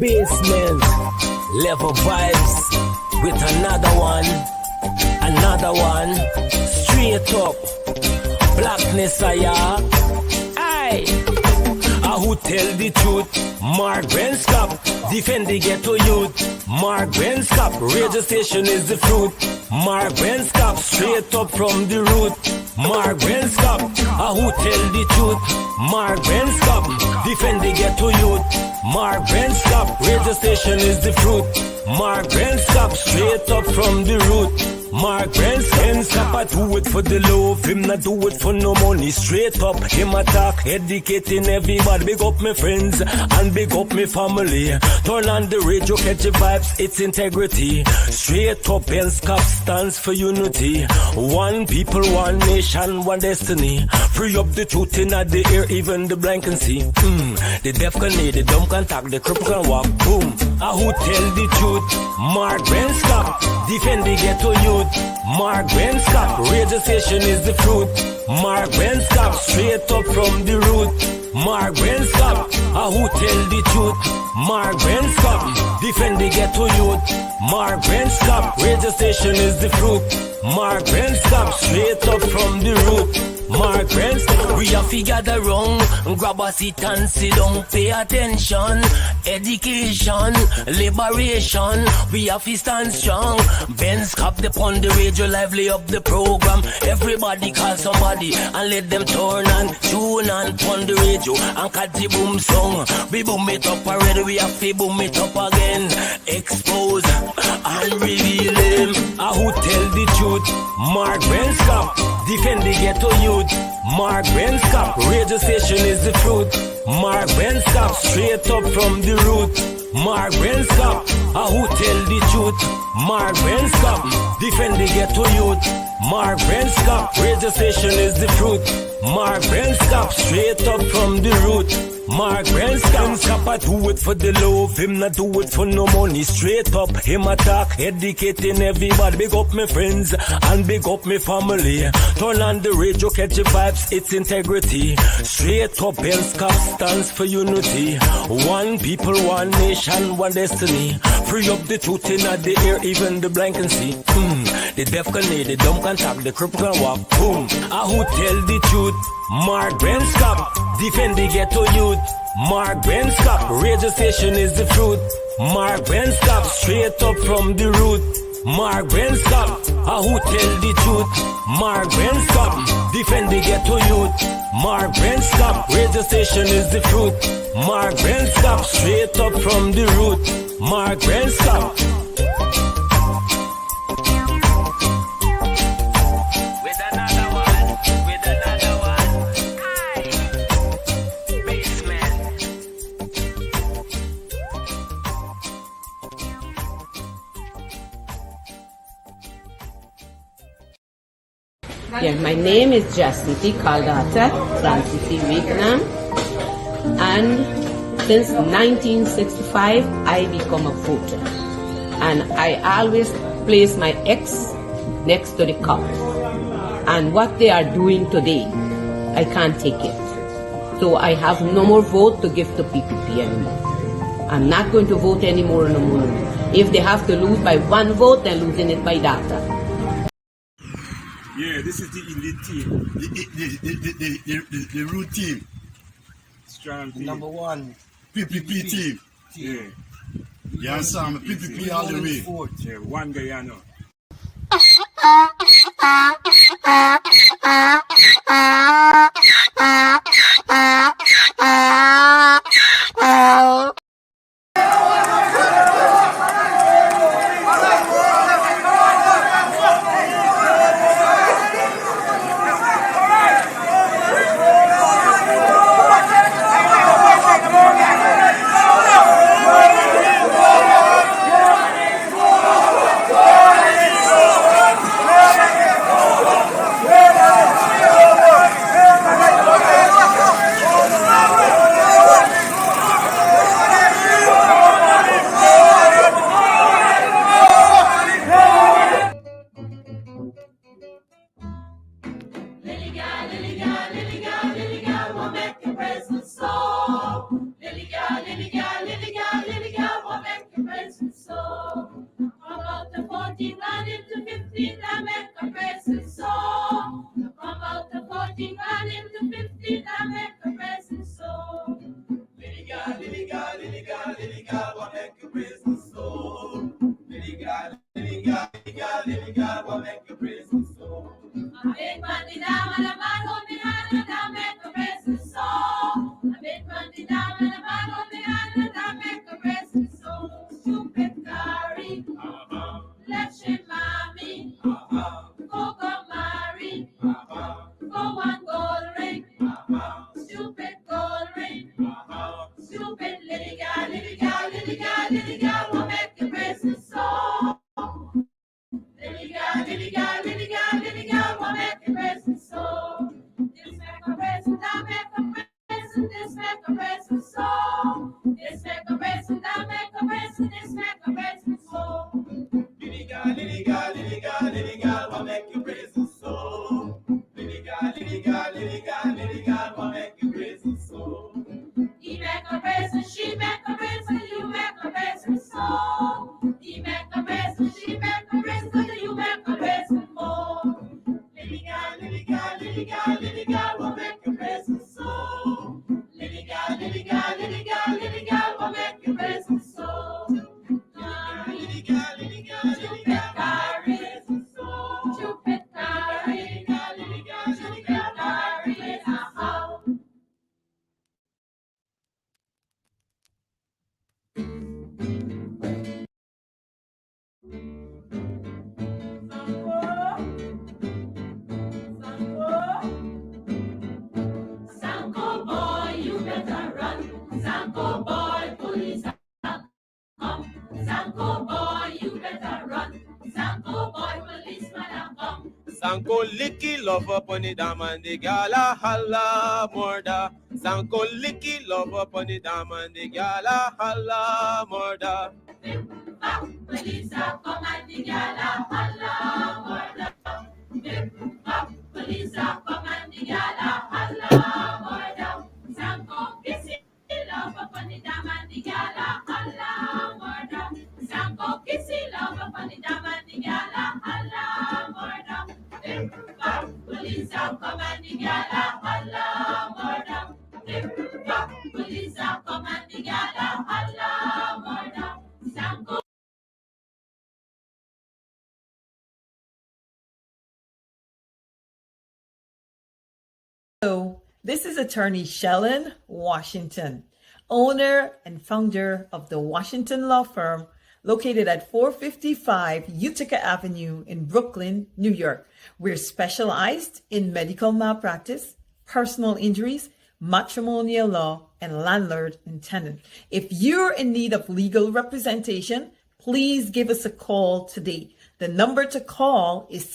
Basement level vibes with another one, straight up blackness. Aye, who tell the truth? Mark Benskop, defend the ghetto youth. Mark Benskop, radio station is the fruit. Mark Benskop, straight up from the root. Mark Benskop, who tell the truth? Mark Benskop, defend the ghetto youth. Mark Benskop, radio station is the fruit. Mark Benskop, straight up from the root. Mark Benskop, I do it for the love, him not do it for no money. Straight up, him attack, educating everybody. Big up my friends and big up my family. Turn on the radio, catch the vibes, it's integrity. Straight up, Benskop stands for unity. One people, one nation, one destiny. Free up the truth in the air, even the blind can see. The deaf can hear, the dumb can talk, the cripple can walk. Boom. Who tell the truth? Mark Benskop, defend the ghetto youth. Mark Benskop, radio station is the fruit. Mark Benskop, straight up from the root. Mark Benskop, who tell the truth? Mark Benskop, defend the ghetto youth. Mark Benskop, radio station is the fruit. Mark Benskop, straight up from the root. Mark Benskop, we have to gather wrong, grab a seat and sit down, pay attention. Education, liberation, we have to stand strong. Benskop upon the radio, lively up the program. Everybody call somebody and let them turn and tune and pon the radio and catch the boom song. We boom it up already, we have to boom it up again. Expose and reveal him. Who tell the truth? Mark Benskop, defend the ghetto youth. Mark Benskop, radio station is the fruit. Mark Benskop, straight up from the root. Mark Benskop, who tell the truth? Mark Benskop, defend the ghetto youth. Mark Benskop, radio station is the fruit. Mark Benskop, straight up from the root. Mark Benskop, I do it for the love, him not do it for no money. Straight up, him attack, educating everybody. Big up my friends and big up my family. Turn on the radio, catch the vibes, it's integrity. Straight up, Benskop stands for unity. One people, one nation, one destiny. Free up the truth in the air, even the blind can see. The deaf can hear, the dumb can talk, the cripple can walk. Boom. Who tell the truth? Mark Benskop, defend the ghetto youth. Mark Benskop, radio station is the fruit. Mark Benskop, straight up from the root. Mark Benskop, who tell the truth? Mark Benskop, defend the ghetto youth. Mark Benskop, radio station is the fruit. Mark Benskop, straight up from the root. Mark Benskop. Yeah, my name is Jacinty Caldata from City Vietnam, and since 1965 I become a voter, and I always place my ex next to the cup, and what they are doing today, I can't take it. So I have no more vote to give to PPP anymore. I'm not going to vote anymore no more. If they have to lose by one vote, they're losing it by data. Yeah, this is the elite team, the root team, strong team. Number one, PPP team. Yeah, you understand? PPP all the way. Yeah, one Guyana. 14 gone into 15, I make a praise song. Come out to 14 gone into 15, I make a praise song. Lily God, Lily God, Lily God, Lily God, what make you praise the soul? Lily God, Lily God, Lily God, Lily God, what make you praise the soul? I make money down and a man hold me hand and I make a praise the soul. I make money down and a man hold me hand and I make a praise the soul. Stupid Gary, let's shame mommy, go marry, go one gold ring, stupid gold ring. Stupid little girl, little girl, little girl, little girl, will make you praise the song. Little girl, little girl, little girl, little girl, will make you praise the song. This make a praise and that make a praise and this make a praise the song. This make a praise and that make a praise and this make a praise the song. Little girl, little girl, little girl, little girl, will make you praise the song. Little girl, little girl, little girl, little girl, will make you praise the song. He make a praise and she make a praise and you make a praise and song. He make a praise and she make a praise and you make a praise and more. Lily girl, Lily girl, Lily girl, Lily girl, will make a praise and song. Lily girl, Lily girl, Lily girl, Lily girl, will make a praise and song. Lily girl, Lily girl, Lily girl, praise and song. Stupid Lily girl, Lily girl, Lily girl, praise and song. Sanko boy, you better run. Sanko boy, police are come. Sanko boy, you better run. Sanko boy, policeman are come. Sanko licky love up on the dam and the gala holla murder. Sanko licky love up on the dam and the gala holla murder. Police are come and the gala holla murder. Police are come and the gala holla murder. Sanko kissy love upon the dam and the gala holla murder. Sanko kissy love upon the dam and the gala holla murder. Police are come and the gala holla murder. Police are come and the gala holla murder. Sanko. Hello, this is attorney Shellen Washington, owner and founder of the Washington Law Firm located at 455 Utica Avenue in Brooklyn, New York. We're specialized in medical malpractice, personal injuries, matrimonial law, and landlord and tenant. If you're in need of legal representation, please give us a call today. The number to call is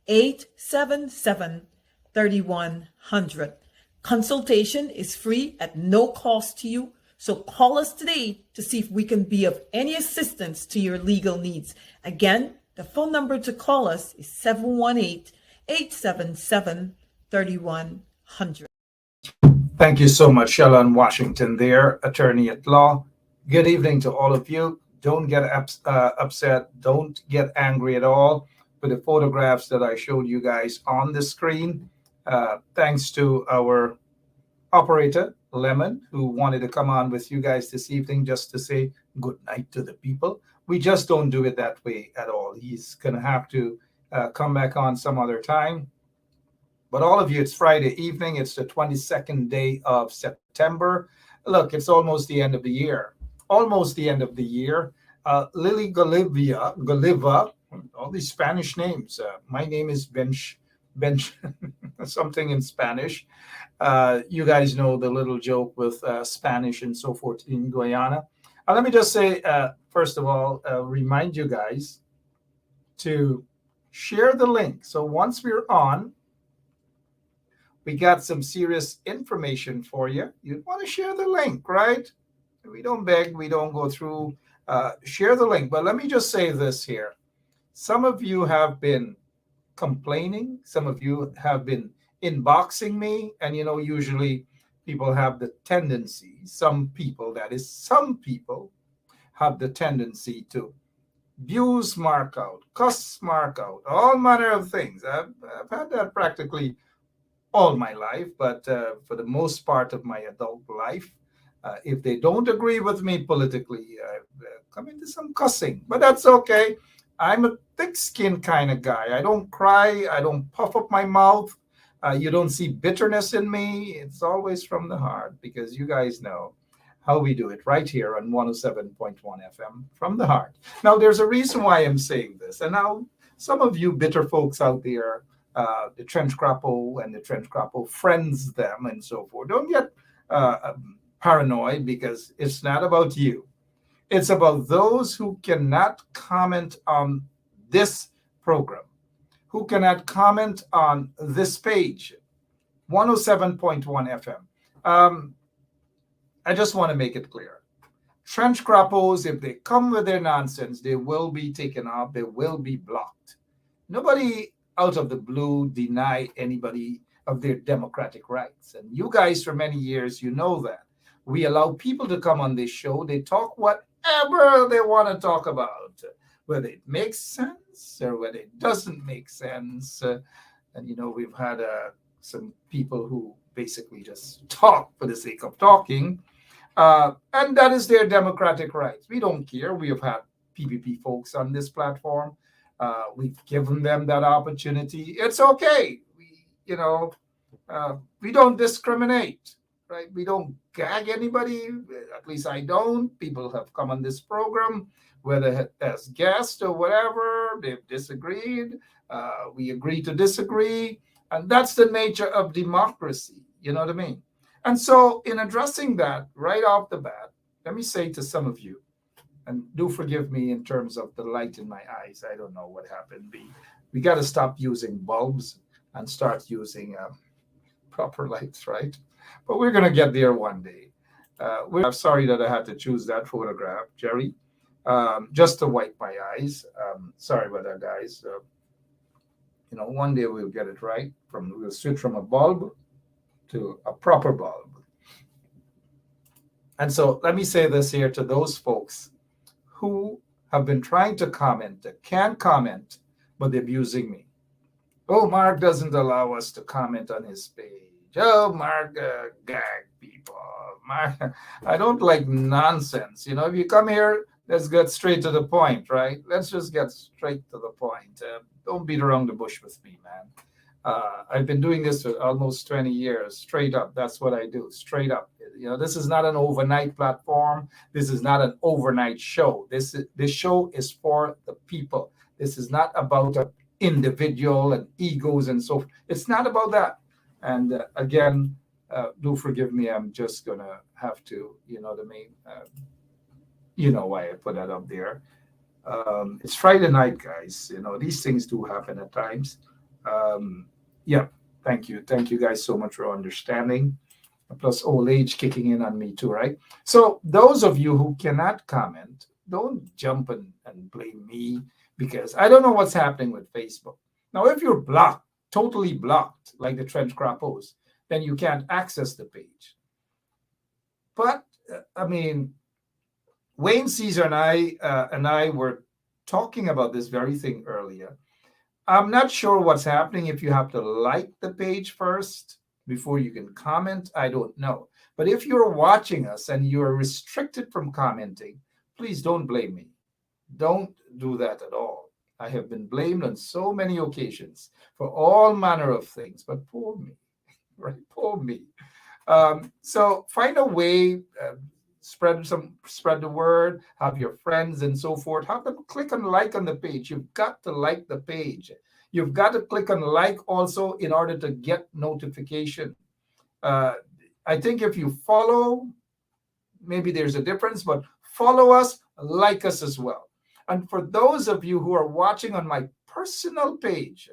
718-877-3100. Consultation is free at no cost to you, so call us today to see if we can be of any assistance to your legal needs. Again, the phone number to call us is 718-877-3100. Thank you so much, Shellen Washington there, attorney at law. Good evening to all of you. Don't get upset. Don't get angry at all with the photographs that I showed you guys on the screen. Thanks to our operator, Lemon, who wanted to come on with you guys this evening just to say good night to the people. We just don't do it that way at all. He's going to have to come back on some other time. But all of you, it's Friday evening. It's the 22nd day of September. Look, it's almost the end of the year. Almost the end of the year. Lily Goliva, all these Spanish names. My name is Bench, something in Spanish. You guys know the little joke with Spanish and so forth in Guyana. Let me just say, first of all, remind you guys to share the link. So once we're on, we got some serious information for you. You'd want to share the link, right? We don't beg, we don't go through. Share the link. But let me just say this here. Some of you have been complaining. Some of you have been inboxing me. And, you know, usually people have the tendency, some people have the tendency to abuse mark out, cuss mark out, all manner of things. I've had that practically all my life, but for the most part of my adult life, if they don't agree with me politically, I've come into some cussing, but that's okay. I'm a thick-skinned kind of guy. I don't cry. I don't puff up my mouth. You don't see bitterness in me. It's always from the heart because you guys know how we do it right here on 107.1 FM from the heart. Now, there's a reason why I'm saying this. And now, some of you bitter folks out there, the trench crappo and the trench crappo friends them and so forth, don't get paranoid because it's not about you. It's about those who cannot comment on this program, who cannot comment on this page, 107.1 FM. I just want to make it clear. Trench crappos, if they come with their nonsense, they will be taken off, they will be blocked. Nobody out of the blue deny anybody of their democratic rights. And you guys, for many years, you know that. We allow people to come on this show. They talk whatever they want to talk about, whether it makes sense or whether it doesn't make sense. And, you know, we've had some people who basically just talk for the sake of talking. And that is their democratic rights. We don't care. We have had PPP folks on this platform. We've given them that opportunity. It's okay. We don't discriminate, right? We don't gag anybody. At least I don't. People have come on this program, whether as guests or whatever, they've disagreed. We agree to disagree. And that's the nature of democracy. You know what I mean? And so in addressing that right off the bat, let me say to some of you, and do forgive me in terms of the light in my eyes. I don't know what happened. We got to stop using bulbs and start using proper lights, right? But we're going to get there one day. I'm sorry that I had to choose that photograph, Jerry, just to wipe my eyes. Sorry about that, guys. One day we'll get it right. We'll switch from a bulb to a proper bulb. And so let me say this here to those folks who have been trying to comment, that can't comment, but they're abusing me. Oh, Mark doesn't allow us to comment on his page. Oh, Mark, gag people. Mark, I don't like nonsense. If you come here, let's get straight to the point, right? Let's just get straight to the point. Don't beat around the bush with me, man. I've been doing this for almost 20 years, straight up. That's what I do, straight up. This is not an overnight platform. This is not an overnight show. This show is for the people. This is not about an individual and egos and so forth. It's not about that. And again, do forgive me. I'm just going to have to, you know what I mean? You know why I put that up there. It's Friday night, guys. These things do happen at times. Yeah, thank you. Thank you guys so much for understanding. Plus old age kicking in on me too, right? So those of you who cannot comment, don't jump and blame me because I don't know what's happening with Facebook. Now, if you're blocked, totally blocked, like the Trench Crappos, then you can't access the page. But, Wayne Caesar and I were talking about this very thing earlier. I'm not sure what's happening if you have to like the page first before you can comment. I don't know. But if you're watching us and you're restricted from commenting, please don't blame me. Don't do that at all. I have been blamed on so many occasions for all manner of things, but poor me, right? Poor me. So find a way, spread the word, have your friends and so forth. Have them click on like on the page. You've got to like the page. You've got to click on like also in order to get notification. I think if you follow, maybe there's a difference, but follow us, like us as well. And for those of you who are watching on my personal page,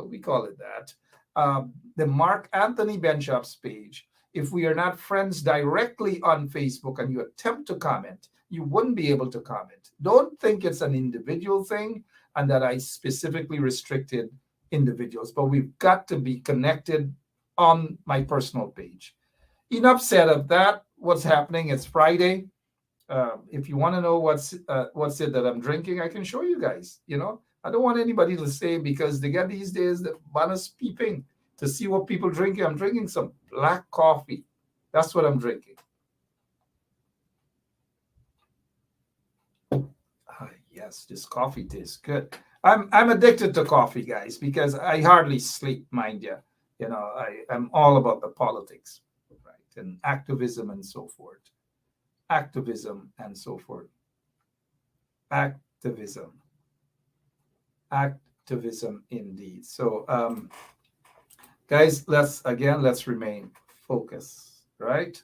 we call it that, the Mark Anthony Benchop's page, if we are not friends directly on Facebook and you attempt to comment, you wouldn't be able to comment. Don't think it's an individual thing and that I specifically restricted individuals, but we've got to be connected on my personal page. Enough said of that. What's happening? It's Friday. If you want to know what's it that I'm drinking, I can show you guys. I don't want anybody to say, because they get these days the bonus peeping to see what people drinking. I'm drinking some black coffee. That's what I'm drinking. Yes, this coffee tastes good. I'm addicted to coffee, guys, because I hardly sleep, mind you. I'm all about the politics, right, and activism and so forth. Activism and so forth. Activism. Activism indeed. So, guys, let's remain focused, right?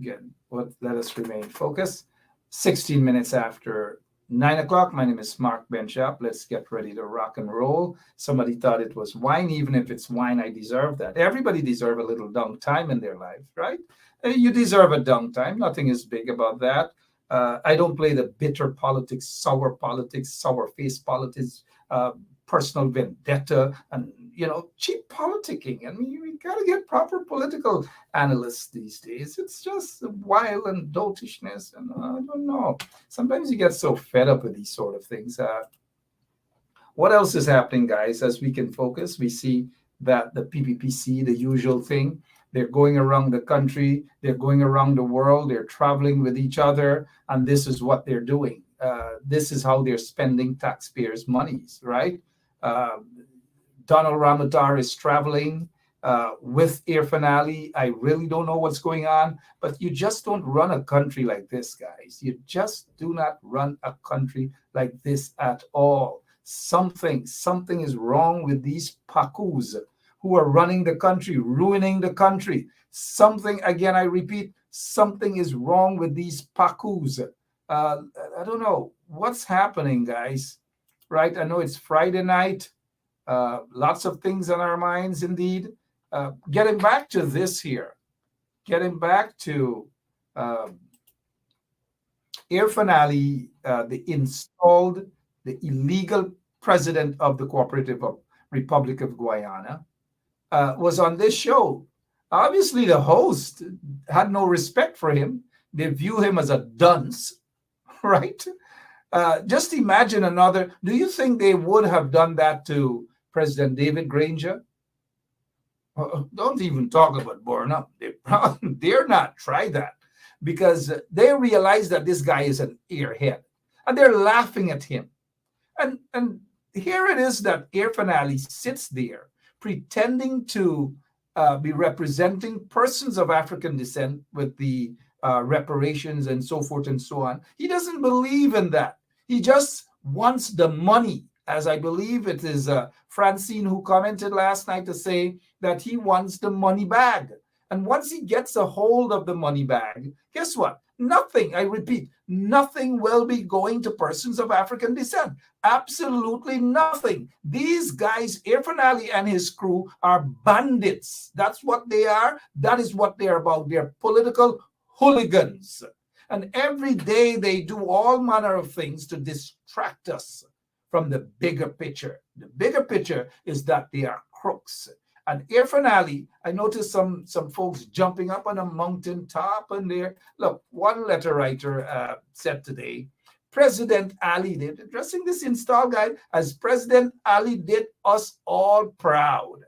Again, let us remain focused. 16 minutes after 9 o'clock. My name is Mark Benchap. Let's get ready to rock and roll. Somebody thought it was wine. Even if it's wine, I deserve that. Everybody deserves a little downtime in their life, right? You deserve a downtime. Nothing is big about that. I don't play the bitter politics, sour face politics, personal vendetta, and cheap politicking. I mean, we got to get proper political analysts these days. It's just wild and dotishness, and I don't know. Sometimes you get so fed up with these sort of things. What else is happening, guys? As we can focus, we see that the PPPC, the usual thing, they're going around the country, they're going around the world, they're traveling with each other, and this is what they're doing. This is how they're spending taxpayers' monies, right? Donald Ramatar is traveling with Irfan Ali. I really don't know what's going on, but you just don't run a country like this, guys. You just do not run a country like this at all. Something is wrong with these Pakus who are running the country, ruining the country. Something, again, I repeat, something is wrong with these Pakus. I don't know what's happening, guys, right? I know it's Friday night. Lots of things on our minds, indeed. Getting back to this here, getting back to Irfan Ali, the illegal president of the Cooperative Republic of Guyana, was on this show. Obviously, the host had no respect for him. They view him as a dunce, right? Just imagine another. Do you think they would have done that to President David Granger? Don't even talk about Burnham. They dare not try that, because they realize that this guy is an airhead, and they're laughing at him. And here it is that Irfan Ali sits there pretending to be representing persons of African descent with the reparations and so forth and so on. He doesn't believe in that. He just wants the money, as I believe it is Francine who commented last night to say that he wants the money bag. And once he gets a hold of the money bag, guess what? Nothing, I repeat, nothing will be going to persons of African descent. Absolutely nothing. These guys, Irfan Ali and his crew, are bandits. That's what they are. That is what they're about. They're political hooligans. And every day they do all manner of things to distract us from the bigger picture. The bigger picture is that they are crooks. And Irfan Ali, I noticed some folks jumping up on a mountain top and there. Look, one letter writer said today, President Ali, they're addressing this install guide as President Ali did us all proud.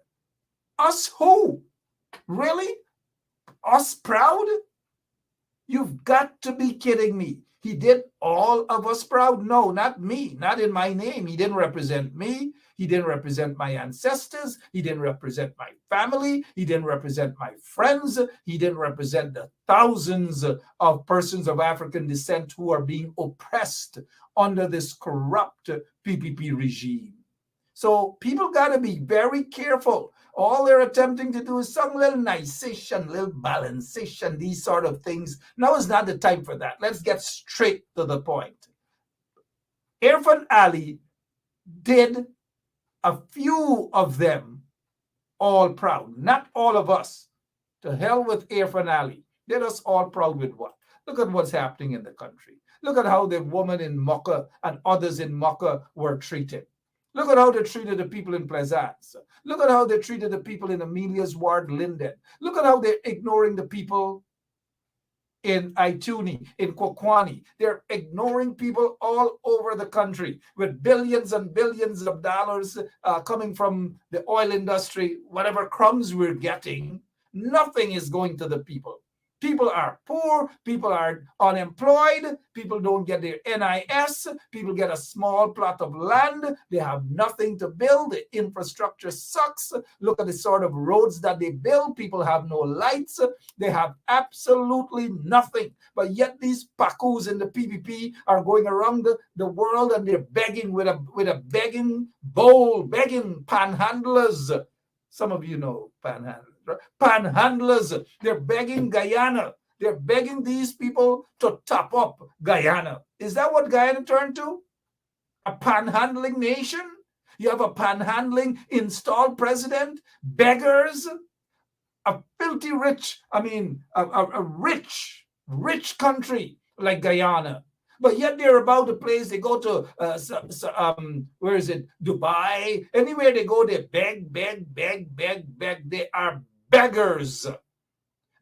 Us who? Really? Us proud? You've got to be kidding me. He did all of us proud? No, not me, not in my name. He didn't represent me. He didn't represent my ancestors. He didn't represent my family. He didn't represent my friends. He didn't represent the thousands of persons of African descent who are being oppressed under this corrupt PPP regime. So people got to be very careful. All they're attempting to do is some little niceish, little balanceish, these sort of things. Now is not the time for that. Let's get straight to the point. Irfan Ali did a few of them all proud. Not all of us. To hell with Irfan Ali. Did us all proud with what? Look at what's happening in the country. Look at how the woman in Mocha and others in Mocha were treated. Look at how they treated the people in Plaisance. Look at how they treated the people in Amelia's ward, Linden. Look at how they're ignoring the people in Ituni, in Kwakwani. They're ignoring people all over the country with billions and billions of dollars coming from the oil industry. Whatever crumbs we're getting, nothing is going to the people. People are poor, people are unemployed, people don't get their NIS, people get a small plot of land, they have nothing to build, the infrastructure sucks. Look at the sort of roads that they build, people have no lights, they have absolutely nothing. But yet these pacos in the PPP are going around the world and they're begging with a begging bowl, begging panhandlers. Some of you know panhandlers. Panhandlers, they're begging Guyana. They're begging these people to top up Guyana. Is that what Guyana turned to? A panhandling nation? You have a panhandling installed president? Beggars? A filthy rich, a rich country like Guyana. But yet they're about the place. They go to, where is it? Dubai. Anywhere they go, they beg. They are beggars.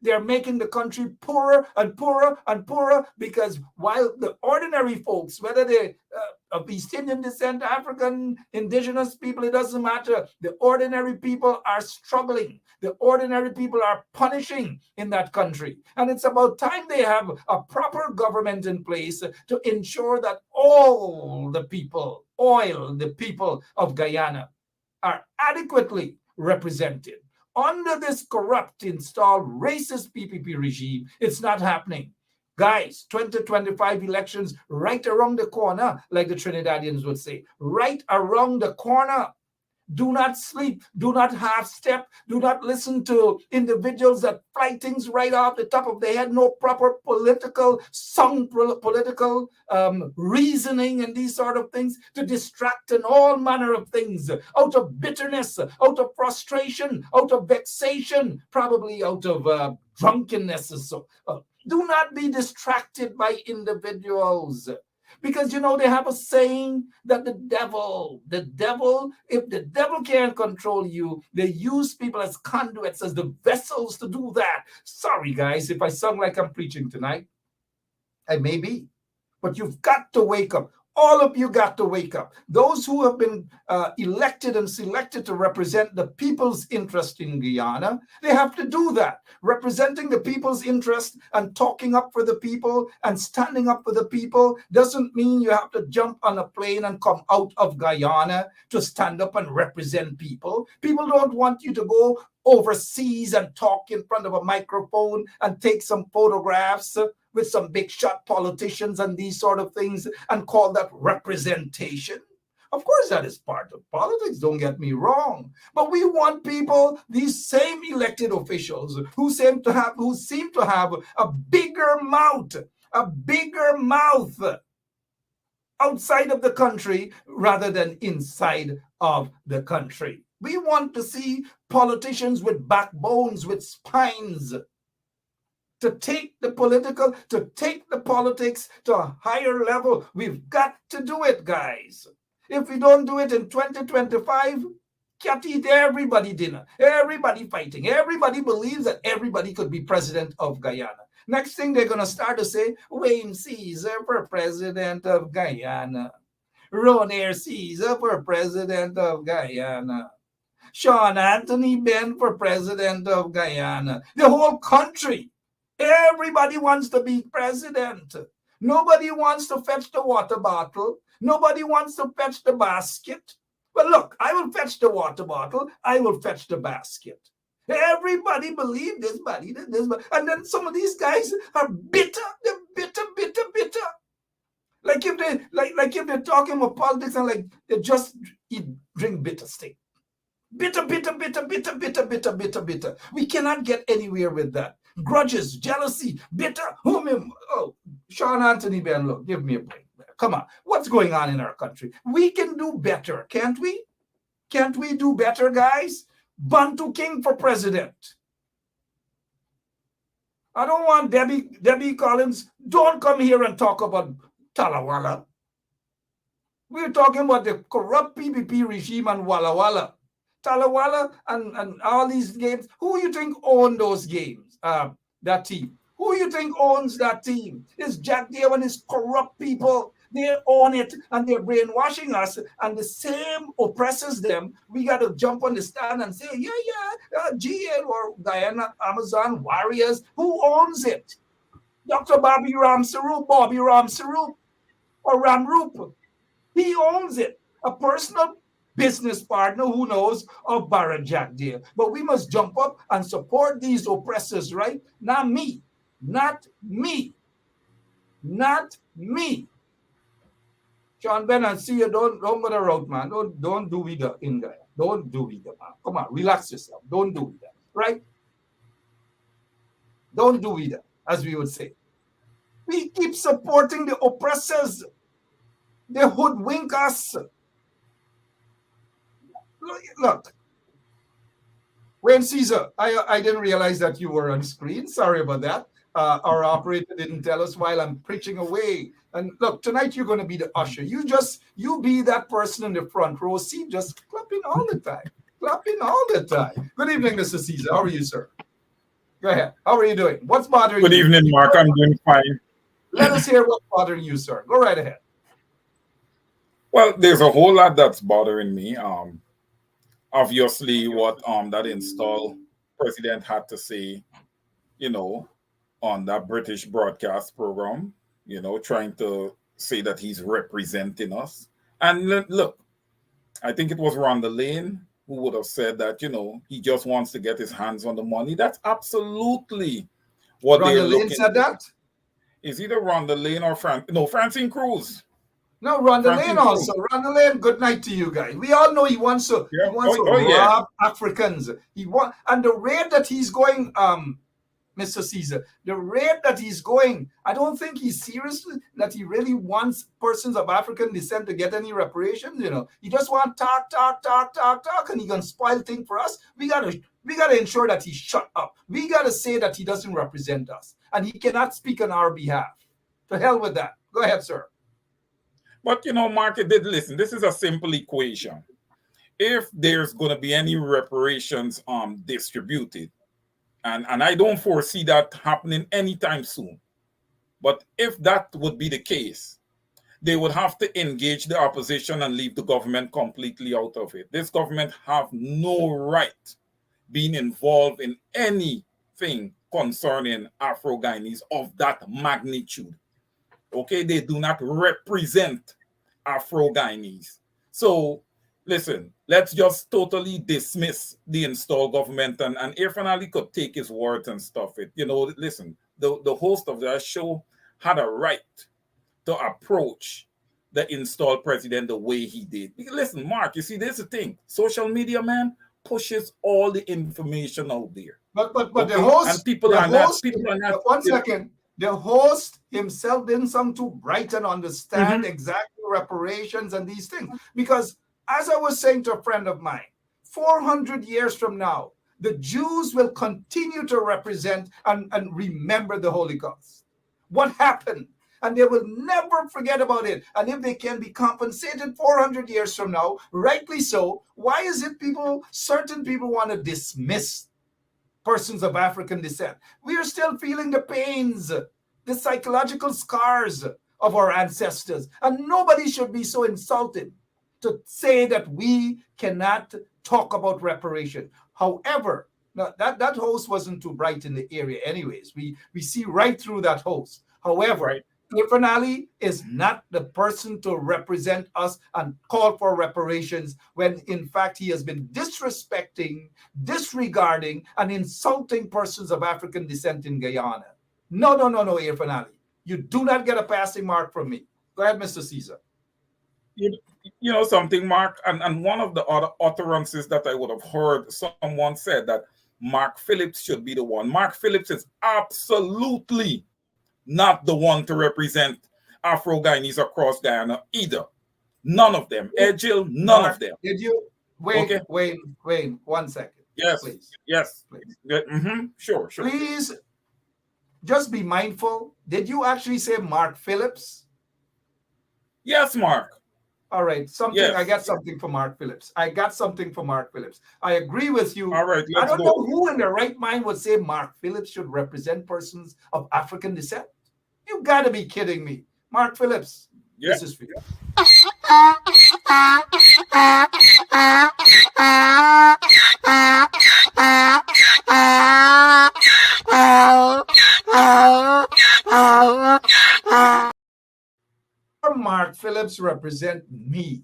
They're making the country poorer and poorer and poorer because while the ordinary folks, whether they're of East Indian descent, African, indigenous people, it doesn't matter. The ordinary people are struggling. The ordinary people are punishing in that country. And it's about time they have a proper government in place to ensure that all the people of Guyana are adequately represented. Under this corrupt, installed, racist PPP regime, it's not happening. Guys, 2025 elections right around the corner, like the Trinidadians would say, right around the corner. Do not sleep. Do not half step. Do not listen to individuals that fly things right off the top of their head. No proper political reasoning and these sort of things to distract and all manner of things out of bitterness, out of frustration, out of vexation, probably out of drunkenness. So do not be distracted by individuals. Because, you know, they have a saying that the devil, if the devil can't control you, they use people as conduits, as the vessels to do that. Sorry, guys, if I sound like I'm preaching tonight. I may be. But you've got to wake up. All of you got to wake up. Those who have been elected and selected to represent the people's interest in Guyana, they have to do that. Representing the people's interest and talking up for the people and standing up for the people doesn't mean you have to jump on a plane and come out of Guyana to stand up and represent people. People don't want you to go overseas and talk in front of a microphone and take some photographs with some big shot politicians and these sort of things and call that representation. Of course, that is part of politics, don't get me wrong. But we want people, these same elected officials who seem to have a bigger mouth outside of the country rather than inside of the country. We want to see politicians with backbones, with spines, to take the politics to a higher level. We've got to do it, guys. If we don't do it in 2025, can't eat everybody dinner, everybody fighting, everybody believes that everybody could be president of Guyana. Next thing they're going to start to say, Wayne Caesar for president of Guyana. Ronair Caesar for president of Guyana. Sean Anthony Ben for president of Guyana. The whole country. Everybody wants to be president. Nobody wants to fetch the water bottle. Nobody wants to fetch the basket. Well, look, I will fetch the water bottle. I will fetch the basket. Everybody believe this body, this body. And then some of these guys are bitter. They're bitter. Like if they're talking about politics and like they just drink bitter steak. Bitter. We cannot get anywhere with that. Grudges, jealousy, bitter. Oh, Sean Anthony Ben, look, give me a break. Come on. What's going on in our country? We can do better, can't we? Can't we do better, guys? Bantu King for president. I don't want Debbie Collins. Don't come here and talk about Talawala. We're talking about the corrupt PPP regime and Walla Walla. Talawala and all these games. Who you think own those games? That team. Who you think owns that team? It's Jack Deere and his corrupt people. They own it and they're brainwashing us. And the same oppresses them. We got to jump on the stand and say, GA or Guyana Amazon Warriors. Who owns it? Dr. Bobby Ram Sarup, or Ramroop. He owns it. A personal business partner, who knows, of Barra Jack Deere. But we must jump up and support these oppressors, right? Not me. Not me. Not me. Sean Ben, I see you. Don't go the road, man. Don't do it in there. Don't do it, man. Come on, relax yourself. Don't do it, right? Don't do it, as we would say. We keep supporting the oppressors. They hoodwink us. Look, Wayne Caesar, I didn't realize that you were on screen. Sorry about that. Our operator didn't tell us while I'm preaching away. And look, tonight you're going to be the usher. You be that person in the front row seat, just clapping all the time. Clapping all the time. Good evening, Mr. Caesar. How are you, sir? Go ahead. How are you doing? What's bothering you? Good evening, Mark. I'm doing fine. Let us hear what's bothering you, sir. Go right ahead. Well, there's a whole lot that's bothering me. Obviously, what that install president had to say, on that British broadcast program, trying to say that he's representing us. And look, I think it was Rhonda Lane who would have said that, he just wants to get his hands on the money. That's absolutely what they're looking. Rhonda Lane said that? It's either Rhonda Lane or Francine Cruz. No, Rhonda Lane also. Rhonda Lane, good night to you guys. We all know he wants to rob Africans. And the rate that he's going, Mr. Caesar, the rate that he's going, I don't think he's serious that he really wants persons of African descent to get any reparations. He just want talk, and he gonna spoil things for us. We gotta ensure that he shut up. We gotta say that he doesn't represent us, and he cannot speak on our behalf. To hell with that. Go ahead, sir. But, Mark, listen, this is a simple equation. If there's going to be any reparations distributed, and I don't foresee that happening anytime soon, but if that would be the case, they would have to engage the opposition and leave the government completely out of it. This government have no right being involved in anything concerning Afro-Guyanese of that magnitude. Okay, they do not represent Afro-Guyanese. So, listen, let's just totally dismiss the installed government, and Irfan Ali could take his words and stuff. Listen, the host of that show had a right to approach the installed president the way he did. Listen, Mark, you see, there's the thing. Social media, man, pushes all the information out there. But the host, and people are not. One second. The host himself didn't sound too bright and understand exactly reparations and these things. Because as I was saying to a friend of mine, 400 years from now, the Jews will continue to represent and remember the Holocaust. What happened? And they will never forget about it. And if they can be compensated 400 years from now, rightly so, why is it certain people want to dismiss persons of African descent? We are still feeling the pains, the psychological scars of our ancestors. And nobody should be so insulted to say that we cannot talk about reparation. However, that host wasn't too bright in the area anyways. We see right through that host. However, Irfan Ali is not the person to represent us and call for reparations when, in fact, he has been disrespecting, disregarding, and insulting persons of African descent in Guyana. No, Irfan Ali. You do not get a passing mark from me. Go ahead, Mr. Caesar. You know something, Mark? And one of the other utterances that I would have heard, someone said that Mark Phillips should be the one. Mark Phillips is absolutely not the one to represent Afro-Guyanese across Guyana either. None of them. Edgil, none of them. Did you wait, 1 second. Yes, please. Yes, please. Sure. Please just be mindful. Did you actually say Mark Phillips? Yes, Mark. All right, Yes. I got something for Mark Phillips. I agree with you. All right, I let's don't go. know who in their right mind would say Mark Phillips should represent persons of African descent. You got to be kidding me. Mark Phillips, Yeah. this is for you. Mark Phillips represent me,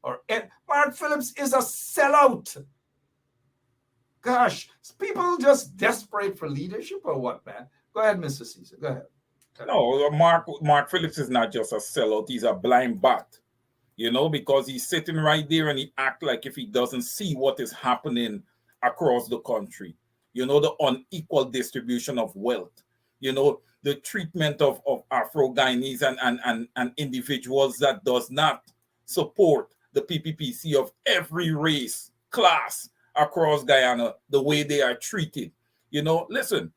or Mark Phillips is a sellout. Gosh, people just desperate for leadership or what, man? Go ahead, Mr. Caesar. Go ahead. No, Mark Phillips is not just a sellout. He's a blind bat, because he's sitting right there and he act like if he doesn't see what is happening across the country. The unequal distribution of wealth, the treatment of Afro-Guyanese and individuals that does not support the PPPC of every race, class across Guyana, the way they are treated. Listen,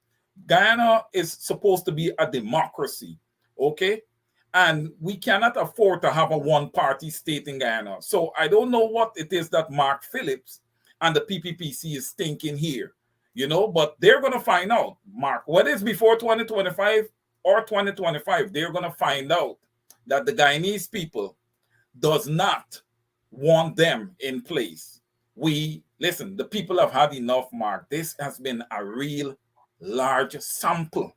Guyana is supposed to be a democracy, okay? And we cannot afford to have a one-party state in Guyana. So I don't know what it is that Mark Phillips and the PPPC is thinking here, but they're going to find out, Mark, whether it's before 2025 or 2025, they're going to find out that the Guyanese people does not want them in place. Listen, the people have had enough, Mark. This has been a real large sample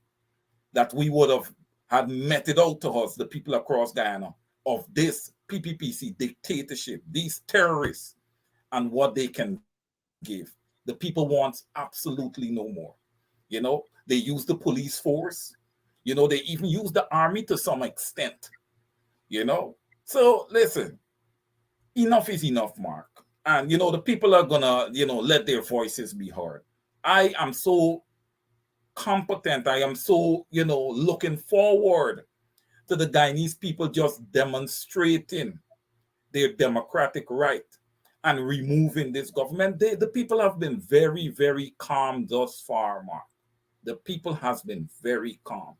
that we would have had meted out to us, the people across Guyana, of this PPPC dictatorship, these terrorists, and what they can give. The people want absolutely no more. They use the police force. They even use the army to some extent. So listen, enough is enough, Mark. And, the people are going to, let their voices be heard. I am so competent. I am so, looking forward to the Guyanese people just demonstrating their democratic right and removing this government. The people have been very, very calm thus far, Mark. The people has been very calm.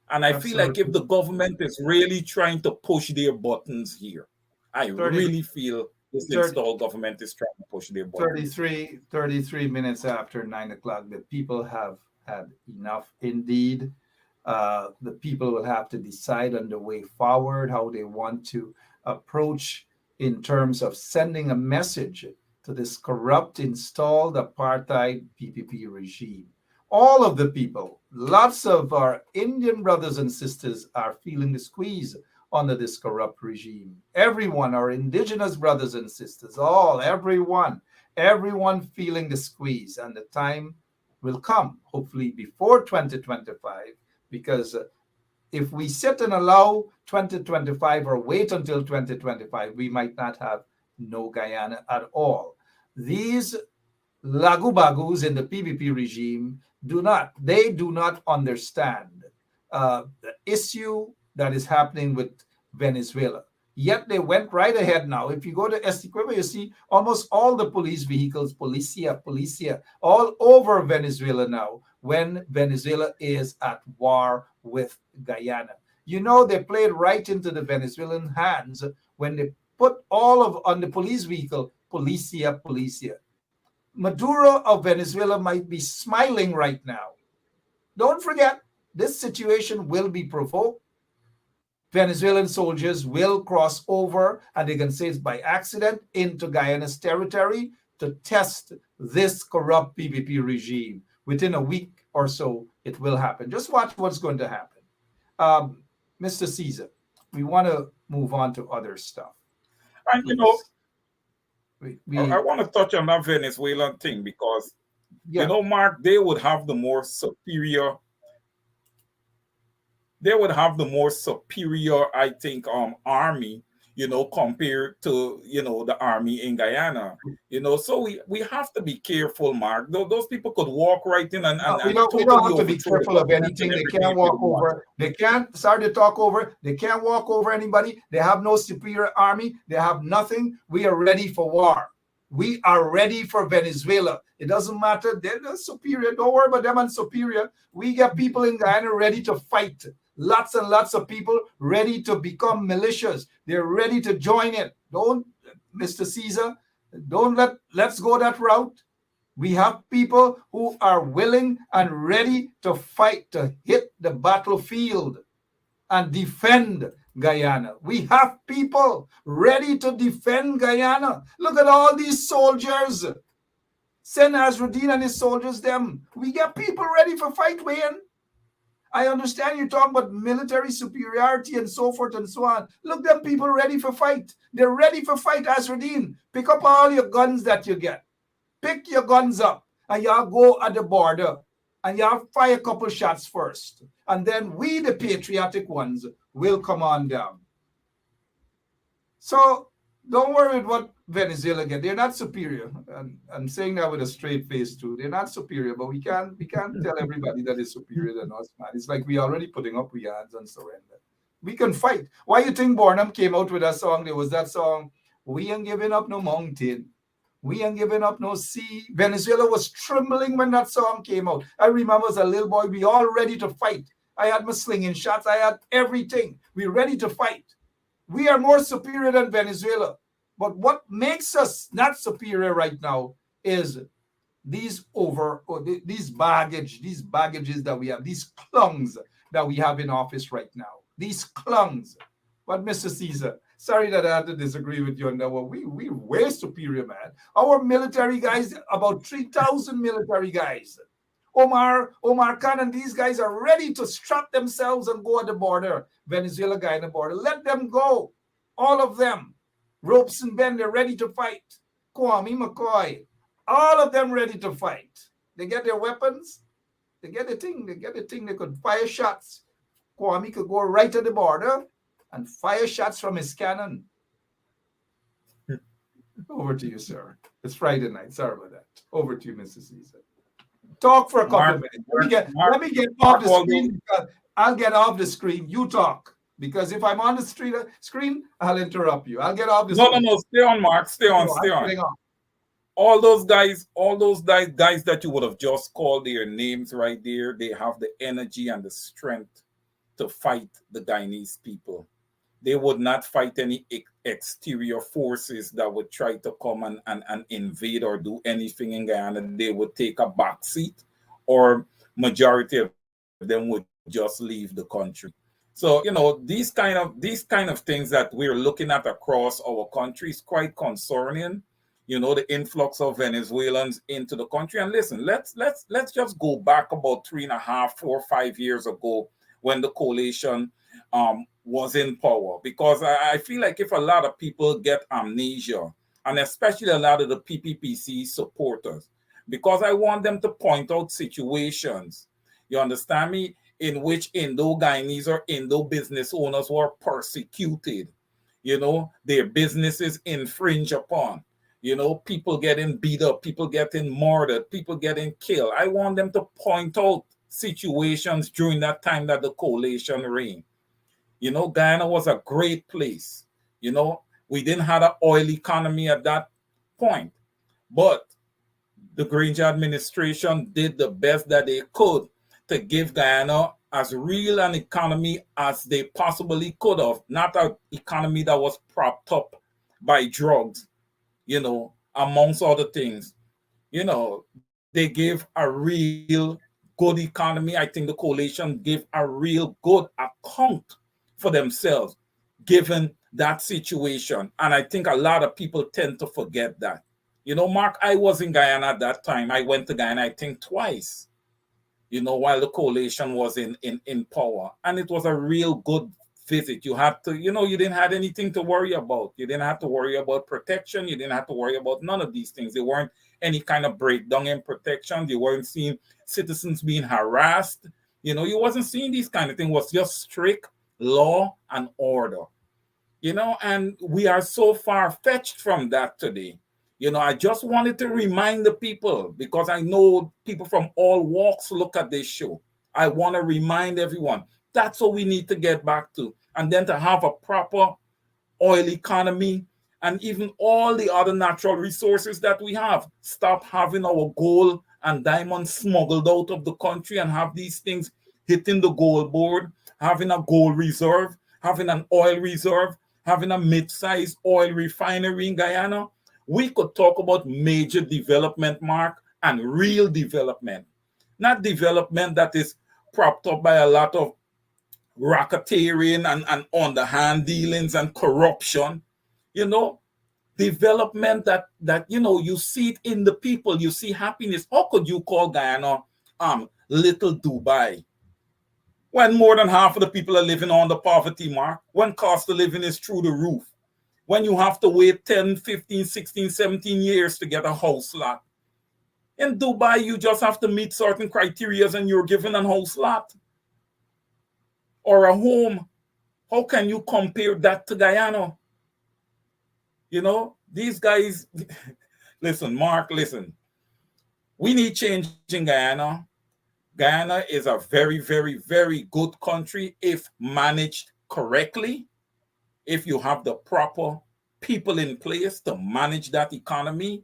And I feel like if the government is really trying to push their buttons here, I really feel this installed government is trying to push their buttons. 33 minutes after 9 o'clock, the people have had enough indeed. The people will have to decide on the way forward, how they want to approach in terms of sending a message to this corrupt, installed apartheid PPP regime. All of the people, lots of our Indian brothers and sisters are feeling the squeeze under this corrupt regime. Everyone, our indigenous brothers and sisters, everyone feeling the squeeze. And the time will come, hopefully before 2025, because if we sit and allow 2025 or wait until 2025, we might not have no Guyana at all. These lagu-bagus in the PPP regime do not understand the issue that is happening with Venezuela. Yet they went right ahead now. If you go to Essequibo, you see almost all the police vehicles, policia, all over Venezuela now, when Venezuela is at war with Guyana. They played right into the Venezuelan hands when they put on the police vehicle, policia. Maduro of Venezuela might be smiling right now. Don't forget, this situation will be provoked. Venezuelan soldiers will cross over, and they can say it's by accident, into Guyana's territory to test this corrupt PPP regime. Within a week or so, it will happen. Just watch what's going to happen. Mr. Caesar, we want to move on to other stuff. And, I want to touch on that Venezuelan thing because, Mark, they would have the more superior, I think, army, compared to, the army in Guyana, so we have to be careful, Mark. Those people could walk right in and we don't have to be careful of anything. They can't walk over. They can't, sorry to talk over. They can't walk over anybody. They have no superior army. They have nothing. We are ready for war. We are ready for Venezuela. It doesn't matter. They're superior. Don't worry about them and superior. We got people in Guyana ready to fight. Lots and lots of people ready to become militias. They're ready to join it. Don't, Mr. Caesar, let's go that route. We have people who are willing and ready to fight, to hit the battlefield and defend Guyana. We have people ready to defend Guyana. Look at all these soldiers. Send Azruddin and his soldiers them. We get people ready for fight, Wayne. I understand you're talking about military superiority and so forth and so on. Look, them people ready for fight. They're ready for fight, Azruddin. Pick up all your guns that you get. Pick your guns up and y'all go at the border and y'all fire a couple shots first. And then we, the patriotic ones, will come on down. So don't worry about what Venezuela get. They're not superior. And I'm saying that with a straight face too. They're not superior, but we can't tell everybody that is superior than us, man. It's like we already putting up our hands and surrender. We can fight. Why you think Barnum came out with that song? There was that song, "We ain't giving up no mountain. We ain't giving up no sea." Venezuela was trembling when that song came out. I remember as a little boy, we all ready to fight. I had my slinging shots. I had everything. We ready to fight. We are more superior than Venezuela. But what makes us not superior right now is these baggages that we have, these clungs that we have in office right now. These clungs. But Mr. Caesar, sorry that I have to disagree with you on that one. We way superior, man. Our military guys, about 3,000 military guys. Omar Khan and these guys are ready to strap themselves and go at the border, Venezuela-Guyana border. Let them go. All of them. Ropes and Ben, they're ready to fight. Kwame McCoy, all of them ready to fight. They get their weapons. They get the thing. They could fire shots. Kwame could go right to the border and fire shots from his cannon. Over to you, sir. It's Friday night. Sorry about that. Over to you, Mr. Caesar. Talk for a couple of minutes. Let me get off the screen. Because I'll get off the screen. You talk. Because if I'm on the screen, I'll interrupt you. I'll get off the screen. No. Stay on, Mark. Stay on. All those guys that you would have just called their names right there, they have the energy and the strength to fight the Guyanese people. They would not fight any exterior forces that would try to come and invade or do anything in Guyana. They would take a back seat, or majority of them would just leave the country. So, these kind of things that we're looking at across our country is quite concerning. The influx of Venezuelans into the country. And listen, let's just go back about 3.5, 4, 5 years ago when the coalition was in power, because I feel like if a lot of people get amnesia, and especially a lot of the PPPC supporters, because I want them to point out situations, you understand me, in which Indo-Guyanese or Indo business owners were persecuted, their businesses infringed upon, people getting beat up, people getting murdered, people getting killed. I want them to point out situations during that time that the coalition reigned. Guyana was a great place. We didn't have an oil economy at that point, but the Granger administration did the best that they could to give Guyana as real an economy as they possibly could have, not an economy that was propped up by drugs, amongst other things. They gave a real good economy. I think the coalition gave a real good account for themselves, given that situation. And I think a lot of people tend to forget that. Mark, I was in Guyana at that time. I went to Guyana, I think, twice, while the coalition was in power. And it was a real good visit. You had to, you didn't have anything to worry about. You didn't have to worry about protection. You didn't have to worry about none of these things. There weren't any kind of breakdown in protection. You weren't seeing citizens being harassed. You wasn't seeing these kind of things. It was just strict law and order. And we are so far-fetched from that today. I just wanted to remind the people, because I know people from all walks look at this show. I want to remind everyone, that's what we need to get back to. And then to have a proper oil economy and even all the other natural resources that we have. Stop having our gold and diamonds smuggled out of the country and have these things hitting the gold board, having a gold reserve, having an oil reserve, having a mid-sized oil refinery in Guyana. We could talk about major development, Mark, and real development. Not development that is propped up by a lot of racketeering and underhand dealings and corruption. You know, development that you see it in the people, you see happiness. How could you call Guyana little Dubai when more than half of the people are living on the poverty mark, when cost of living is through the roof, when you have to wait 10, 15, 16, 17 years to get a house lot? In Dubai, you just have to meet certain criteria and you're given a house lot or a home. How can you compare that to Guyana? You know, these guys, listen, Mark, listen. We need change in Guyana. Guyana is a very, very, very good country if managed correctly, if you have the proper people in place to manage that economy,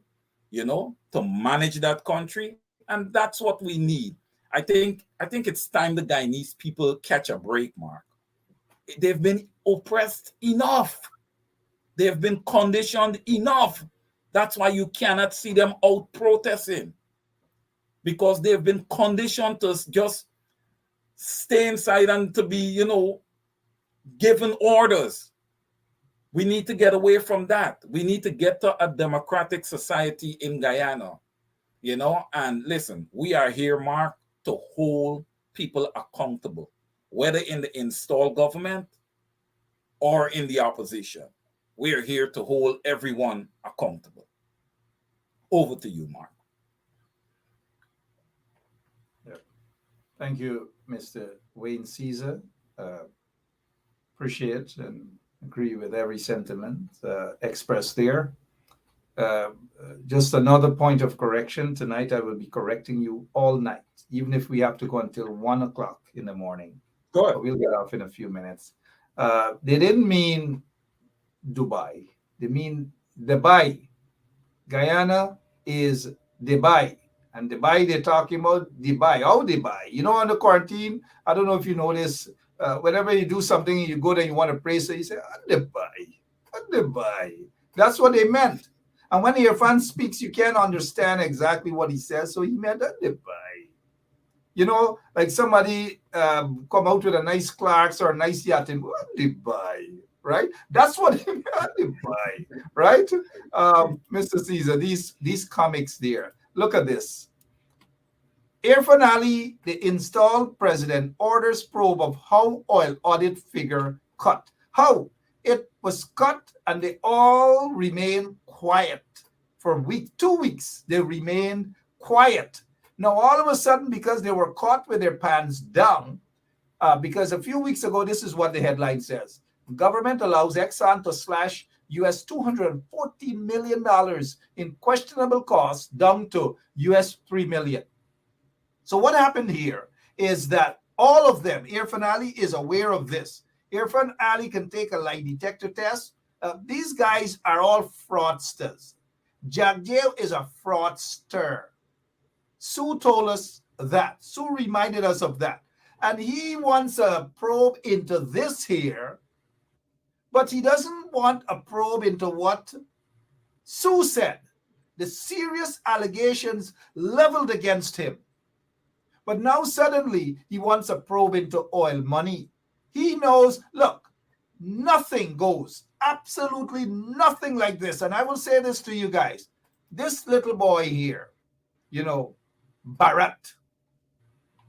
to manage that country. And that's what we need. I think it's time the Guyanese people catch a break, Mark. They've been oppressed enough. They've been conditioned enough. That's why you cannot see them out protesting, because they've been conditioned to just stay inside and to be, given orders. We need to get away from that. We need to get to a democratic society in Guyana, and listen, we are here, Mark, to hold people accountable, whether in the installed government or in the opposition. We are here to hold everyone accountable. Over to you, Mark. Yeah. Thank you, Mr. Wayne Caesar. Appreciate and agree with every sentiment expressed there. Just another point of correction. Tonight, I will be correcting you all night, even if we have to go until 1 o'clock in the morning. Go ahead. We'll get off in a few minutes. They didn't mean Dubai. They mean Dubai. Guyana is Dubai. And Dubai, they're talking about Dubai. Oh, Dubai. On the quarantine, I don't know if you notice, whenever you do something, you go there, you want to praise it, you say, Dubai. Dubai. That's what they meant. And when Irfan speaks, you can't understand exactly what he says. So he meant Dubai. Like somebody come out with a nice Clarks or a nice yacht and go, Dubai. Right? That's what he meant, Dubai. Right? Mr. Caesar, these comics there. Look at this. Irfan Ali, the installed president, orders probe of how oil audit figure cut. How? It was cut and they all remained quiet for 2 weeks. They remained quiet. Now, all of a sudden, because they were caught with their pants down, because a few weeks ago, this is what the headline says. Government allows Exxon to slash US $240 million in questionable costs down to US $3 million. So what happened here is that all of them, Irfan Ali is aware of this. Irfan Ali can take a lie detector test. These guys are all fraudsters. Jagdeo is a fraudster. Sue told us that. Sue reminded us of that. And he wants a probe into this here, but he doesn't want a probe into what Sue said, the serious allegations leveled against him. But now suddenly he wants a probe into oil money. He knows, look, nothing goes, absolutely nothing like this. And I will say this to you guys. This little boy here, Bharat,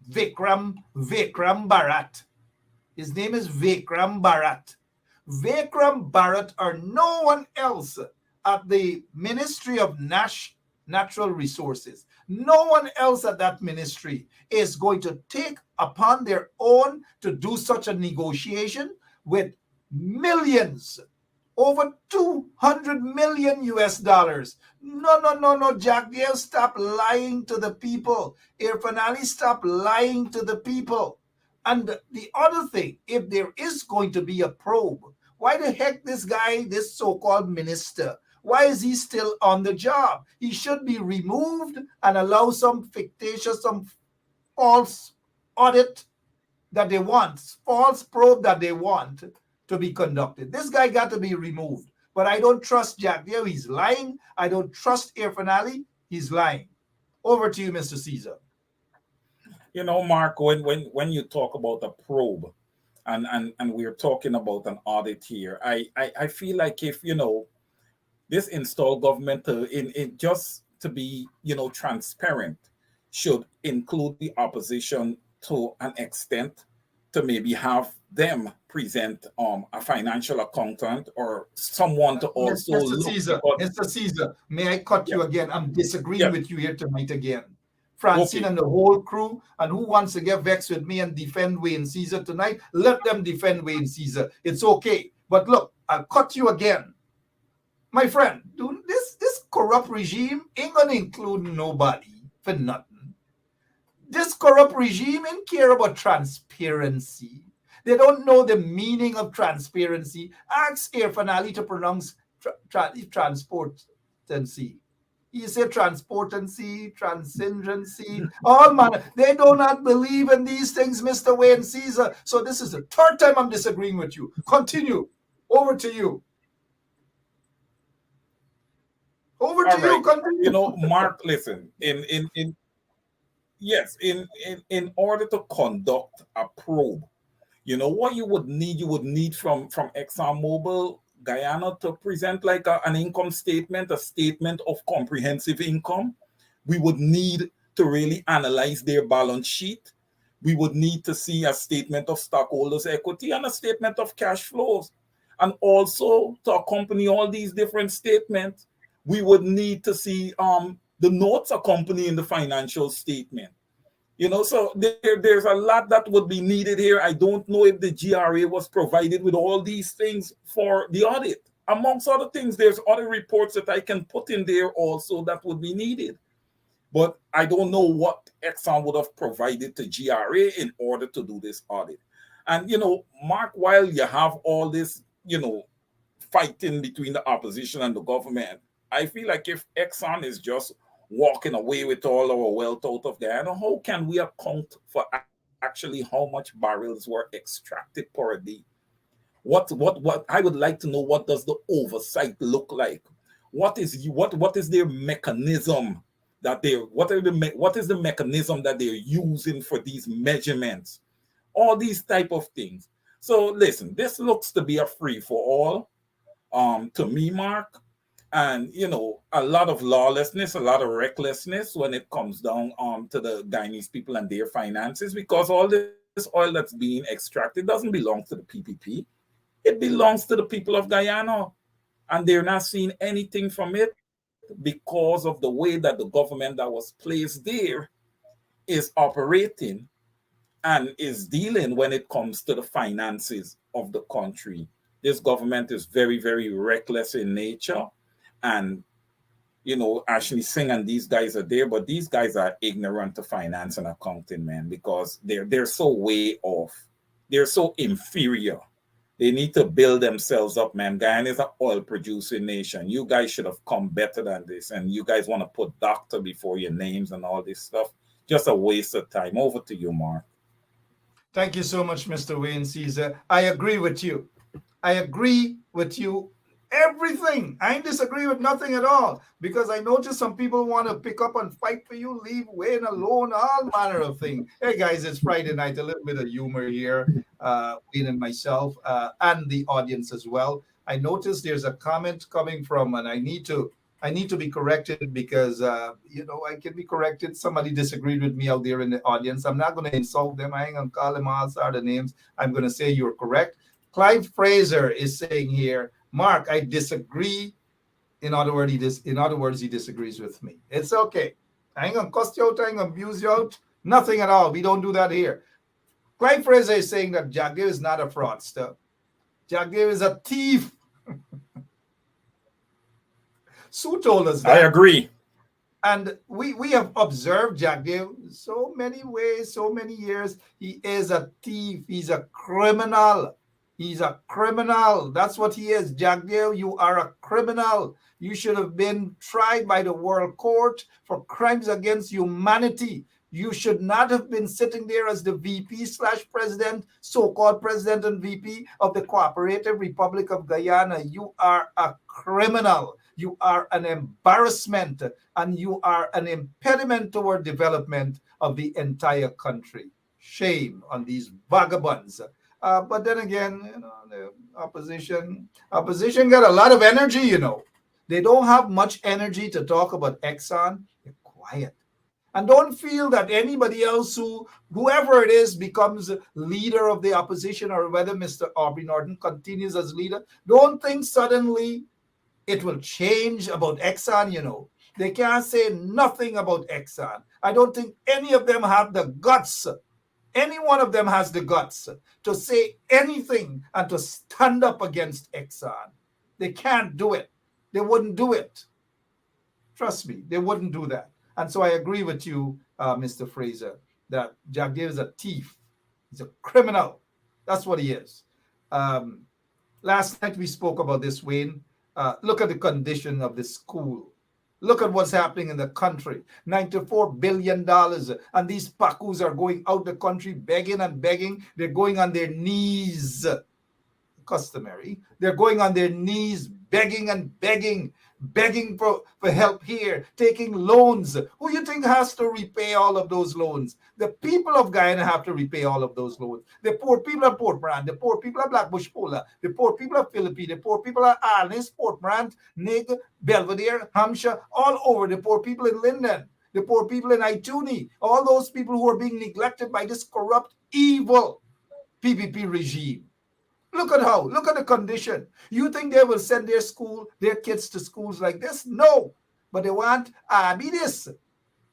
Vikram Bharat. His name is Vikram Bharat. Vikram Bharat or no one else at the Ministry of Natural Resources. No one else at that ministry is going to take upon their own to do such a negotiation with millions, over 200 million US dollars. No. Jagdeo, stop lying to the people. Irfan Ali, stop lying to the people. And the other thing, if there is going to be a probe, why the heck this guy, this so-called minister, why is he still on the job? He should be removed and allow some fictitious, some false audit that they want, false probe that they want to be conducted. This guy got to be removed. But I don't trust Jack Dale. He's lying. I don't trust Air Finale. He's lying. Over to you, Mr. Caesar. You know, Mark, when you talk about a probe and we're talking about an audit here, I feel like if, you know, this installed government in just to be, you know, transparent should include the opposition to an extent, to maybe have them present a financial accountant or someone to also Mr. look. Caesar, Mr. Caesar, may I cut you again? I'm disagreeing with you here tonight again. Francine and the whole crew, and who wants to get vexed with me and defend Wayne Caesar tonight, let them defend Wayne Caesar. It's okay. But look, I'll cut you again. My friend, this corrupt regime ain't gonna include nobody for nothing. This corrupt regime ain't care about transparency. They don't know the meaning of transparency. Ask Air Finale to pronounce transportancy. You say transportancy, transcendency, all manner. They do not believe in these things, Mr. Wayne Caesar. So this is the third time I'm disagreeing with you. Continue. Over to you. Over to you. Continue. You know, Mark, listen, in order to conduct a probe, you know what you would need from ExxonMobil Guyana to present like an income statement, a statement of comprehensive income. We would need to really analyze their balance sheet. We would need to see a statement of stockholders' equity and a statement of cash flows. And also to accompany all these different statements, we would need to see the notes accompanying the financial statement. You know, so there's a lot that would be needed here. I don't know if the GRA was provided with all these things for the audit. Amongst other things, there's other reports that I can put in there also that would be needed. But I don't know what Exxon would have provided to GRA in order to do this audit. And, you know, Mark, while you have all this, you know, fighting between the opposition and the government, I feel like if Exxon is just walking away with all our wealth out of Guyana, how can we account for actually how much barrels were extracted per day? What I would like to know, what does the oversight look like? What is their mechanism that what is the mechanism that they're using for these measurements? All these type of things. So listen, this looks to be a free for all to me, Mark. And, you know, a lot of lawlessness, a lot of recklessness when it comes down to the Guyanese people and their finances, because all this oil that's being extracted doesn't belong to the PPP. It belongs to the people of Guyana. And they're not seeing anything from it because of the way that the government that was placed there is operating and is dealing when it comes to the finances of the country. This government is very, very reckless in nature. And, you know, Ashley Singh and these guys are there, but these guys are ignorant to finance and accounting, man, because they're so way off. They're so inferior. They need to build themselves up, man. Guyana is an oil-producing nation. You guys should have come better than this. And you guys want to put doctor before your names and all this stuff. Just a waste of time. Over to you, Mark. Thank you so much, Mr. Wayne Caesar. I agree with you. I agree with you. Everything. I disagree with nothing at all, because I notice some people want to pick up and fight for you, leave Wayne alone, all manner of things. Hey guys, it's Friday night, a little bit of humor here, Wayne and myself, and the audience as well. I noticed there's a comment coming from, and I need to be corrected because you know, I can be corrected. Somebody disagreed with me out there in the audience. I'm not going to insult them. I ain't going to call them all sorts of names. I'm going to say you're correct. Clive Fraser is saying here, Mark, I disagree. In other words, he disagrees with me. It's okay. I ain't gonna cuss you out, I ain't gonna abuse you out. Nothing at all. We don't do that here. Clive Fraser is saying that Jack Dale is not a fraudster. Jack Dale is a thief. Sue told us that. I agree. And we have observed Jack Dale so many ways, so many years. He is a thief. He's a criminal. He's a criminal. That's what he is. Jack Dale, you are a criminal. You should have been tried by the World Court for crimes against humanity. You should not have been sitting there as the VP/president, so-called president and VP of the Cooperative Republic of Guyana. You are a criminal. You are an embarrassment, and you are an impediment toward development of the entire country. Shame on these vagabonds. But then again, the opposition got a lot of energy. They don't have much energy to talk about Exxon. They're quiet. And don't feel that anybody else whoever it is becomes leader of the opposition, or whether Mr. Aubrey Norton continues as leader. Don't think suddenly it will change about Exxon. They can't say nothing about Exxon. I don't think any of them have the guts. Any one of them has the guts to say anything and to stand up against Exxon. They can't do it. They wouldn't do it. Trust me, they wouldn't do that. And so I agree with you, Mr. Fraser, that Jack Davis is a thief. He's a criminal. That's what he is. Last night we spoke about this, Wayne. Look at the condition of the school. Look at what's happening in the country. $94 billion. And these pacus are going out the country begging and begging. They're going on their knees. Customary. They're going on their knees begging and begging for help here, taking loans. Who you think has to repay all of those loans? The people of Guyana have to repay all of those loans. The poor people of Port Brand, the poor people of Blackbush Pola, the poor people of Philippines, the poor people of Alnis, Port Brand, Nig, Belvedere, Hampshire, all over, the poor people in Linden, the poor people in Ituni, all those people who are being neglected by this corrupt, evil PPP regime. Look at the condition. You think they will send their kids to schools like this? No. But they want Abby this.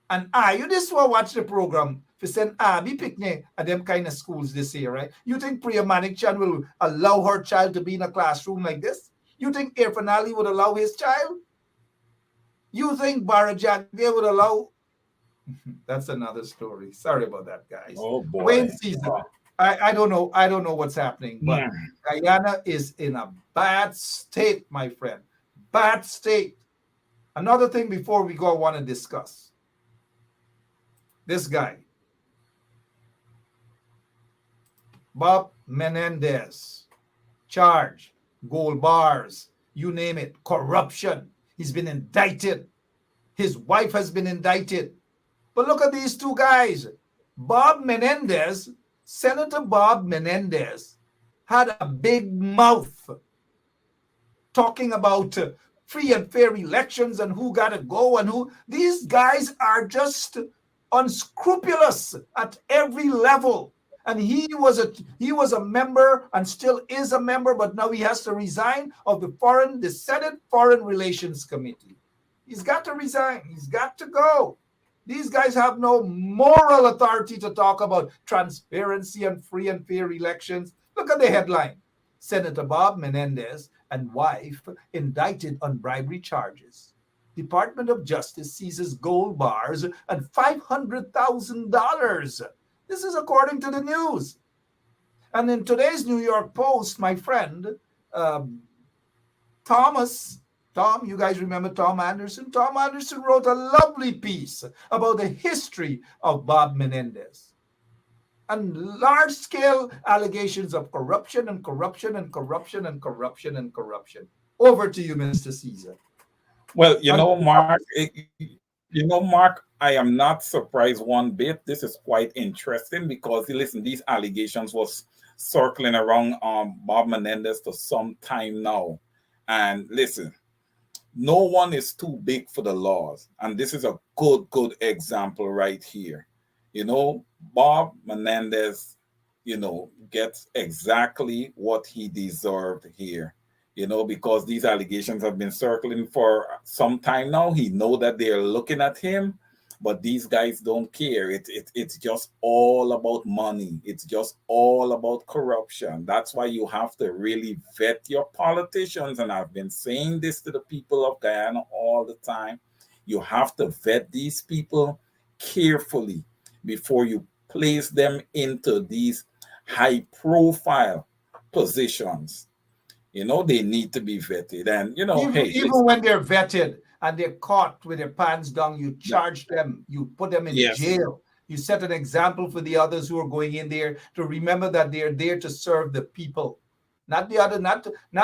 And you this will watch the program to send Abby picnic at them kind of schools this year, right? You think Priya Manikchan will allow her child to be in a classroom like this? You think Irfan Ali would allow his child? You think Barajak would allow? That's another story. Sorry about that, guys. Oh boy. Wayne season. I don't know what's happening, but Guyana is in a bad state, my friend. Bad state. Another thing before we go, I want to discuss. This guy, Bob Menendez, charge, gold bars, you name it, corruption. He's been indicted. His wife has been indicted. But look at these two guys. Senator Bob Menendez had a big mouth talking about free and fair elections and who got to go and who. These guys are just unscrupulous at every level. And he was a member and still is a member, but now he has to resign of the Senate Foreign Relations Committee. He's got to resign. He's got to go. These guys have no moral authority to talk about transparency and free and fair elections. Look at the headline. Senator Bob Menendez and wife indicted on bribery charges. Department of Justice seizes gold bars and $500,000. This is according to the news. And in today's New York Post, my friend, Tom, you guys remember Tom Anderson? Tom Anderson wrote a lovely piece about the history of Bob Menendez and large-scale allegations of corruption and corruption and corruption and corruption and corruption. Over to you, Mr. Caesar. Well, Mark, I am not surprised one bit. This is quite interesting because, listen, these allegations was circling around Bob Menendez for some time now. And listen, no one is too big for the laws. And this is a good example right here. Bob Menendez, gets exactly what he deserved here. Because these allegations have been circling for some time now. He know that they're looking at him, but these guys don't care. It's just all about money. It's just all about corruption. That's why you have to really vet your politicians. And I've been saying this to the people of Guyana all the time. You have to vet these people carefully before you place them into these high-profile positions. They need to be vetted. And, even when they're vetted and they're caught with their pants down, you charge them, you put them in jail. You set an example for the others who are going in there to remember that they're there to serve the people, not the other, not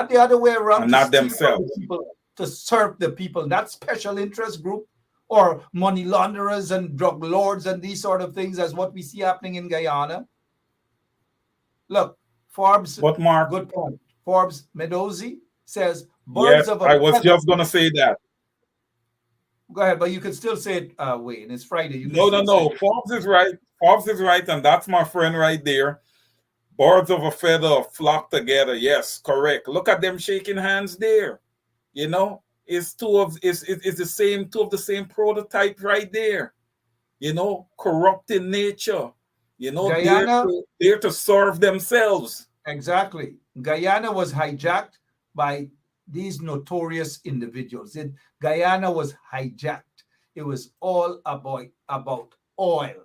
the other way around, and to not steal from themselves. the people, to serve the people. That special interest group or money launderers and drug lords and these sort of things, as what we see happening in Guyana. Look, Forbes, But Mark, good point. Forbes Medozi says yes, birds of a I was feather. just gonna say that. Go ahead, but you can still say it, Wayne. It's Friday. You can No, still no, no. say it. Forbes is right. Forbes is right, and that's my friend right there. Birds of a feather flock together. Yes, correct. Look at them shaking hands there. You know, it's it's the same two of the same prototype right there. You know, corrupt in nature. You know, Guyana, there to serve themselves. exactly. Guyana was hijacked by these notorious individuals. Guyana was hijacked. It was all about oil.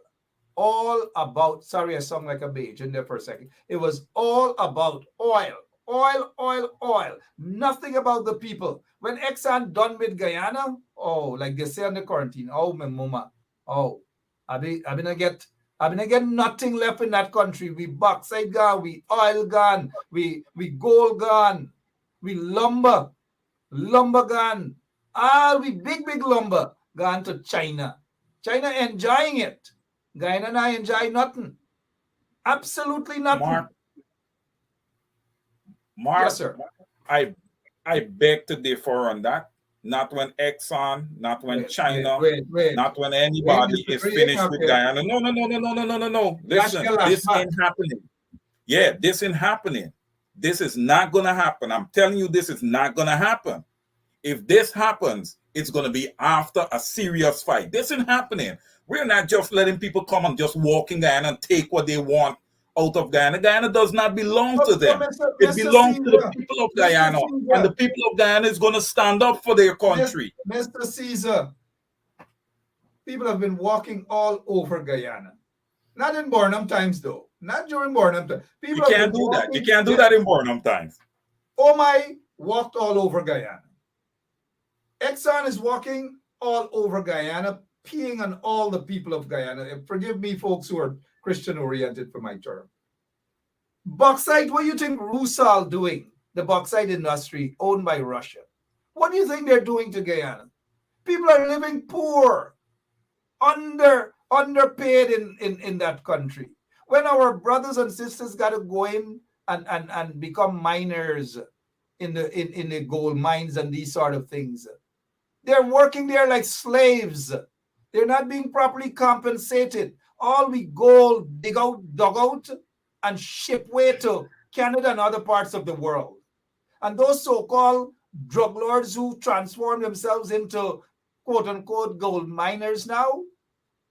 All about, sorry, I sound like a beige in there for a second. It was all about oil. Oil, oil, oil. Nothing about the people. When Exxon done with Guyana, oh, like they say on the quarantine, oh, my mama, oh, I've been gonna get nothing left in that country. We bauxite gone, we oil gone, we gold gone, we lumber gone. We big lumber gone to China. China enjoying it. Guyana and I enjoy nothing. Absolutely nothing. Mark, Yes, sir. I beg to differ on that. Not when Exxon, not when China, wait. not when anybody is finished with Guyana. No. Listen, this ain't happening. Yeah, this ain't happening. This is not gonna happen. I'm telling you, this is not gonna happen. If this happens, it's gonna be after a serious fight. This ain't happening. We're not just letting people come and just walk in Guyana and take what they want out of Guyana. Guyana does not belong to them. It belongs to the people of Guyana. And the people of Guyana is going to stand up for their country. Mr. Caesar, people have been walking all over Guyana. Not in Barnum times, though. Not during Barnum times. You can't do that. You can't do that in Barnum times. Oh my, walked all over Guyana. Exxon is walking all over Guyana, peeing on all the people of Guyana. And forgive me, folks who are Christian-oriented for my term. Bauxite, what do you think Rusal doing? The bauxite industry owned by Russia. What do you think they're doing to Guyana? People are living poor, underpaid in that country. When our brothers and sisters got to go in and become miners in the gold mines and these sort of things, they're working there like slaves. They're not being properly compensated. All we gold dug out and ship way to Canada and other parts of the world. And those so-called drug lords who transform themselves into quote-unquote gold miners now,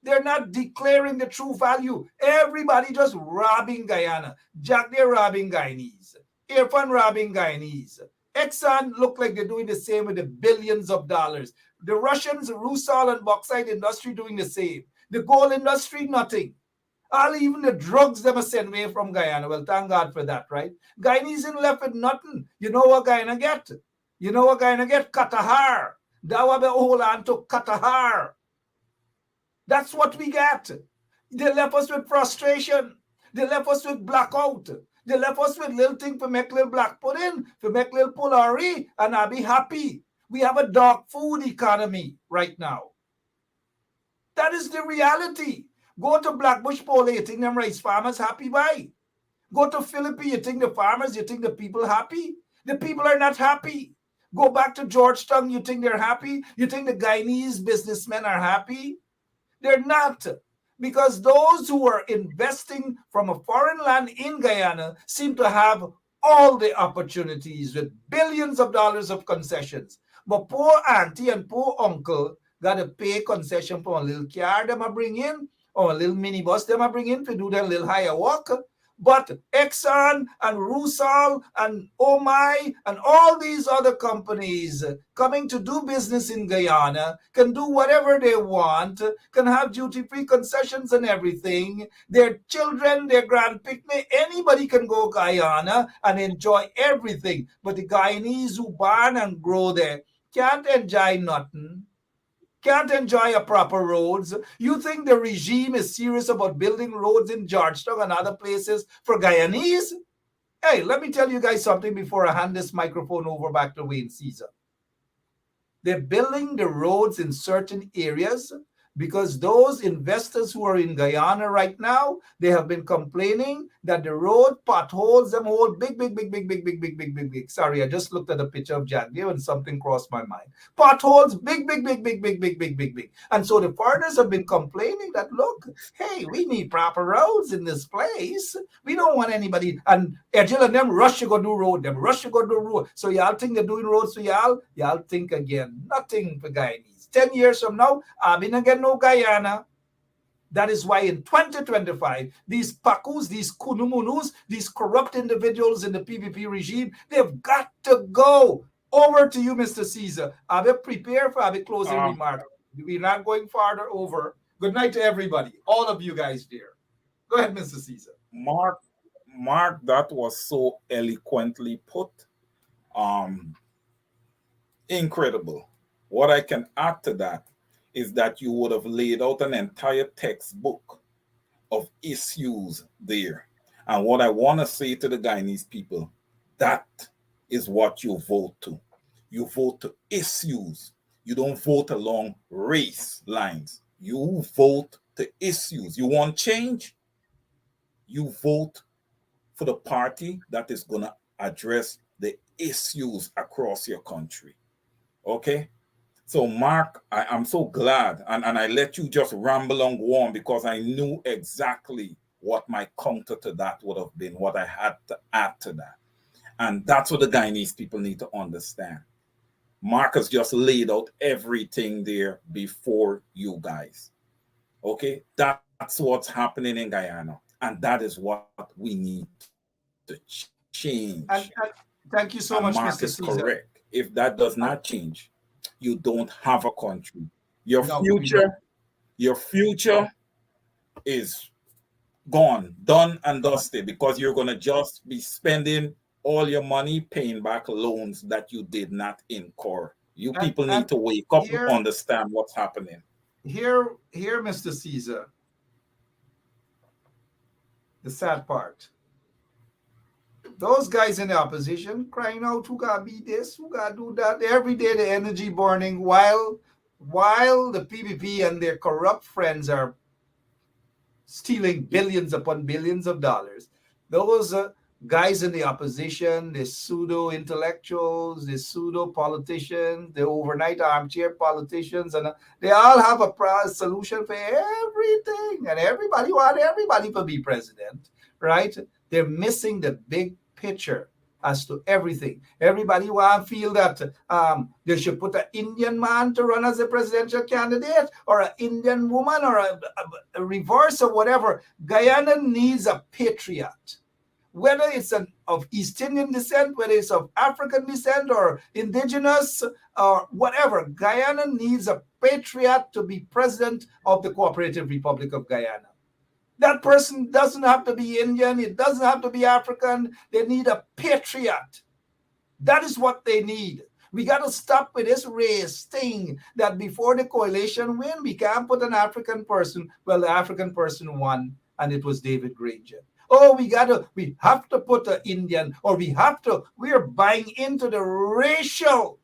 they're not declaring the true value. Everybody just robbing Guyana. Jack, they're robbing Guyanese. Irfan robbing Guyanese. Exxon look like they're doing the same with the billions of dollars. The Russians, Rusal and bauxite industry doing the same. The gold industry, nothing. Even the drugs they must send away from Guyana. Well, thank God for that, right? Guyanese ain't left with nothing. You know what Guyana get? You know what Guyana get? Katahar. Dawa be hold on to Katahar. That's what we get. They left us with frustration. They left us with blackout. They left us with little thing for make little black pudding, for make little pulari, and I'll be happy. We have a dog food economy right now. That is the reality. Go to Blackbush Pole, you think them rice farmers happy by? Go to Philippines, you think the farmers, you think the people happy? The people are not happy. Go back to Georgetown, you think they're happy? You think the Guyanese businessmen are happy? They're not. Because those who are investing from a foreign land in Guyana seem to have all the opportunities with billions of dollars of concessions. But poor auntie and poor uncle got to pay concession for a little car they might bring in, or a little minibus they might bring in to do their little higher walk. But Exxon and Rusal and Omai and all these other companies coming to do business in Guyana can do whatever they want, can have duty-free concessions and everything. Their children, their grand picnic, anybody can go Guyana and enjoy everything. But the Guyanese who born and grow there can't enjoy nothing. can't enjoy a proper roads. You think the regime is serious about building roads in Georgetown and other places for Guyanese? Hey, let me tell you guys something before I hand this microphone over back to Wayne Caesar. They're building the roads in certain areas because those investors who are in Guyana right now, they have been complaining that the road potholes them all big. Sorry, I just looked at a picture of Jagdev and something crossed my mind. Potholes big. And so the foreigners have been complaining that, look, hey, we need proper roads in this place. We don't want anybody. And Ejil and them rush to go do road, So y'all think they're doing roads for y'all think again. Nothing for Guyanese. 10 years from now, I'm in again no Guyana. That is why in 2025, these Pakus, these Kunumunus, these corrupt individuals in the PPP regime, they've got to go. Over to you, Mr. Caesar. I will prepare for a closing remark. We're not going farther over. Good night to everybody, all of you guys there. Go ahead, Mr. Caesar. Mark, that was so eloquently put. Incredible. What I can add to that is that you would have laid out an entire textbook of issues there. And what I want to say to the Guyanese people, that is what you vote to. You vote to issues. You don't vote along race lines. You vote to issues. You want change? You vote for the party that is going to address the issues across your country. Okay? So, Mark, I'm so glad, and I let you just ramble on go on because I knew exactly what my counter to that would have been, what I had to add to that. And that's what the Guyanese people need to understand. Mark has just laid out everything there before you guys. Okay? That's what's happening in Guyana, and that is what we need to change. And thank you so much, Mark Mr. is Caesar. correct. If that does not change, you don't have a country. Your future is gone, done and dusted, because you're going to just be spending all your money paying back loans that you did not incur. You people need to wake up and understand what's happening. Here, Mr. Caesar, the sad part. Those guys in the opposition crying out, who gotta be this, who gotta do that. Every day the energy burning while the PPP and their corrupt friends are stealing billions upon billions of dollars. Those guys in the opposition, the pseudo-intellectuals, the pseudo-politicians, the overnight armchair politicians, and they all have a solution for everything. And everybody want everybody to be president, right? They're missing the big picture as to everything. Everybody want to feel that they should put an Indian man to run as a presidential candidate, or an Indian woman, or a reverse, or whatever. Guyana needs a patriot. Whether it's of East Indian descent, whether it's of African descent, or indigenous, or whatever, Guyana needs a patriot to be president of the Cooperative Republic of Guyana. That person doesn't have to be Indian. It doesn't have to be African. They need a patriot. That is what they need. We got to stop with this race thing that before the coalition win, we can't put an African person. Well, the African person won, and it was David Granger. Oh, we have to put an Indian, or we're buying into the racial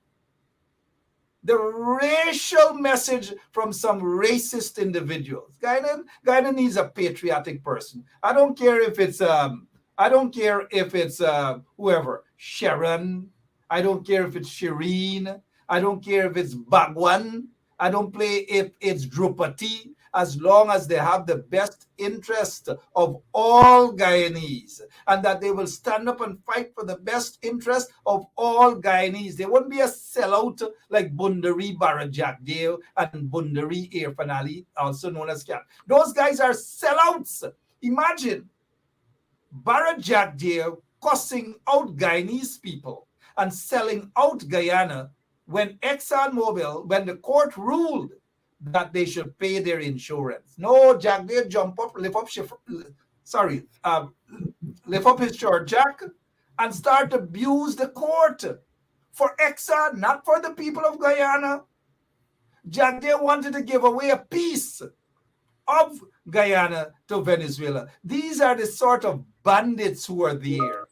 message from some racist individuals. Guyana needs a patriotic person. I don't care if it's whoever, Sharon. I don't care if it's Shireen. I don't care if it's Bhagwan. I don't play if it's Drupati, as long as they have the best interest of all Guyanese, and that they will stand up and fight for the best interest of all Guyanese. They won't be a sellout like Bundari Barajagdeo and Bundari Irfanali, also known as Kat. Those guys are sellouts. Imagine Barajagdeo cussing out Guyanese people and selling out Guyana when ExxonMobil, when the court ruled that they should pay their insurance. No, Jagdeo jump up, lift up his shirt jack and start to abuse the court for Exxon, not for the people of Guyana. Jack, they wanted to give away a piece of Guyana to Venezuela. These are the sort of bandits who are there.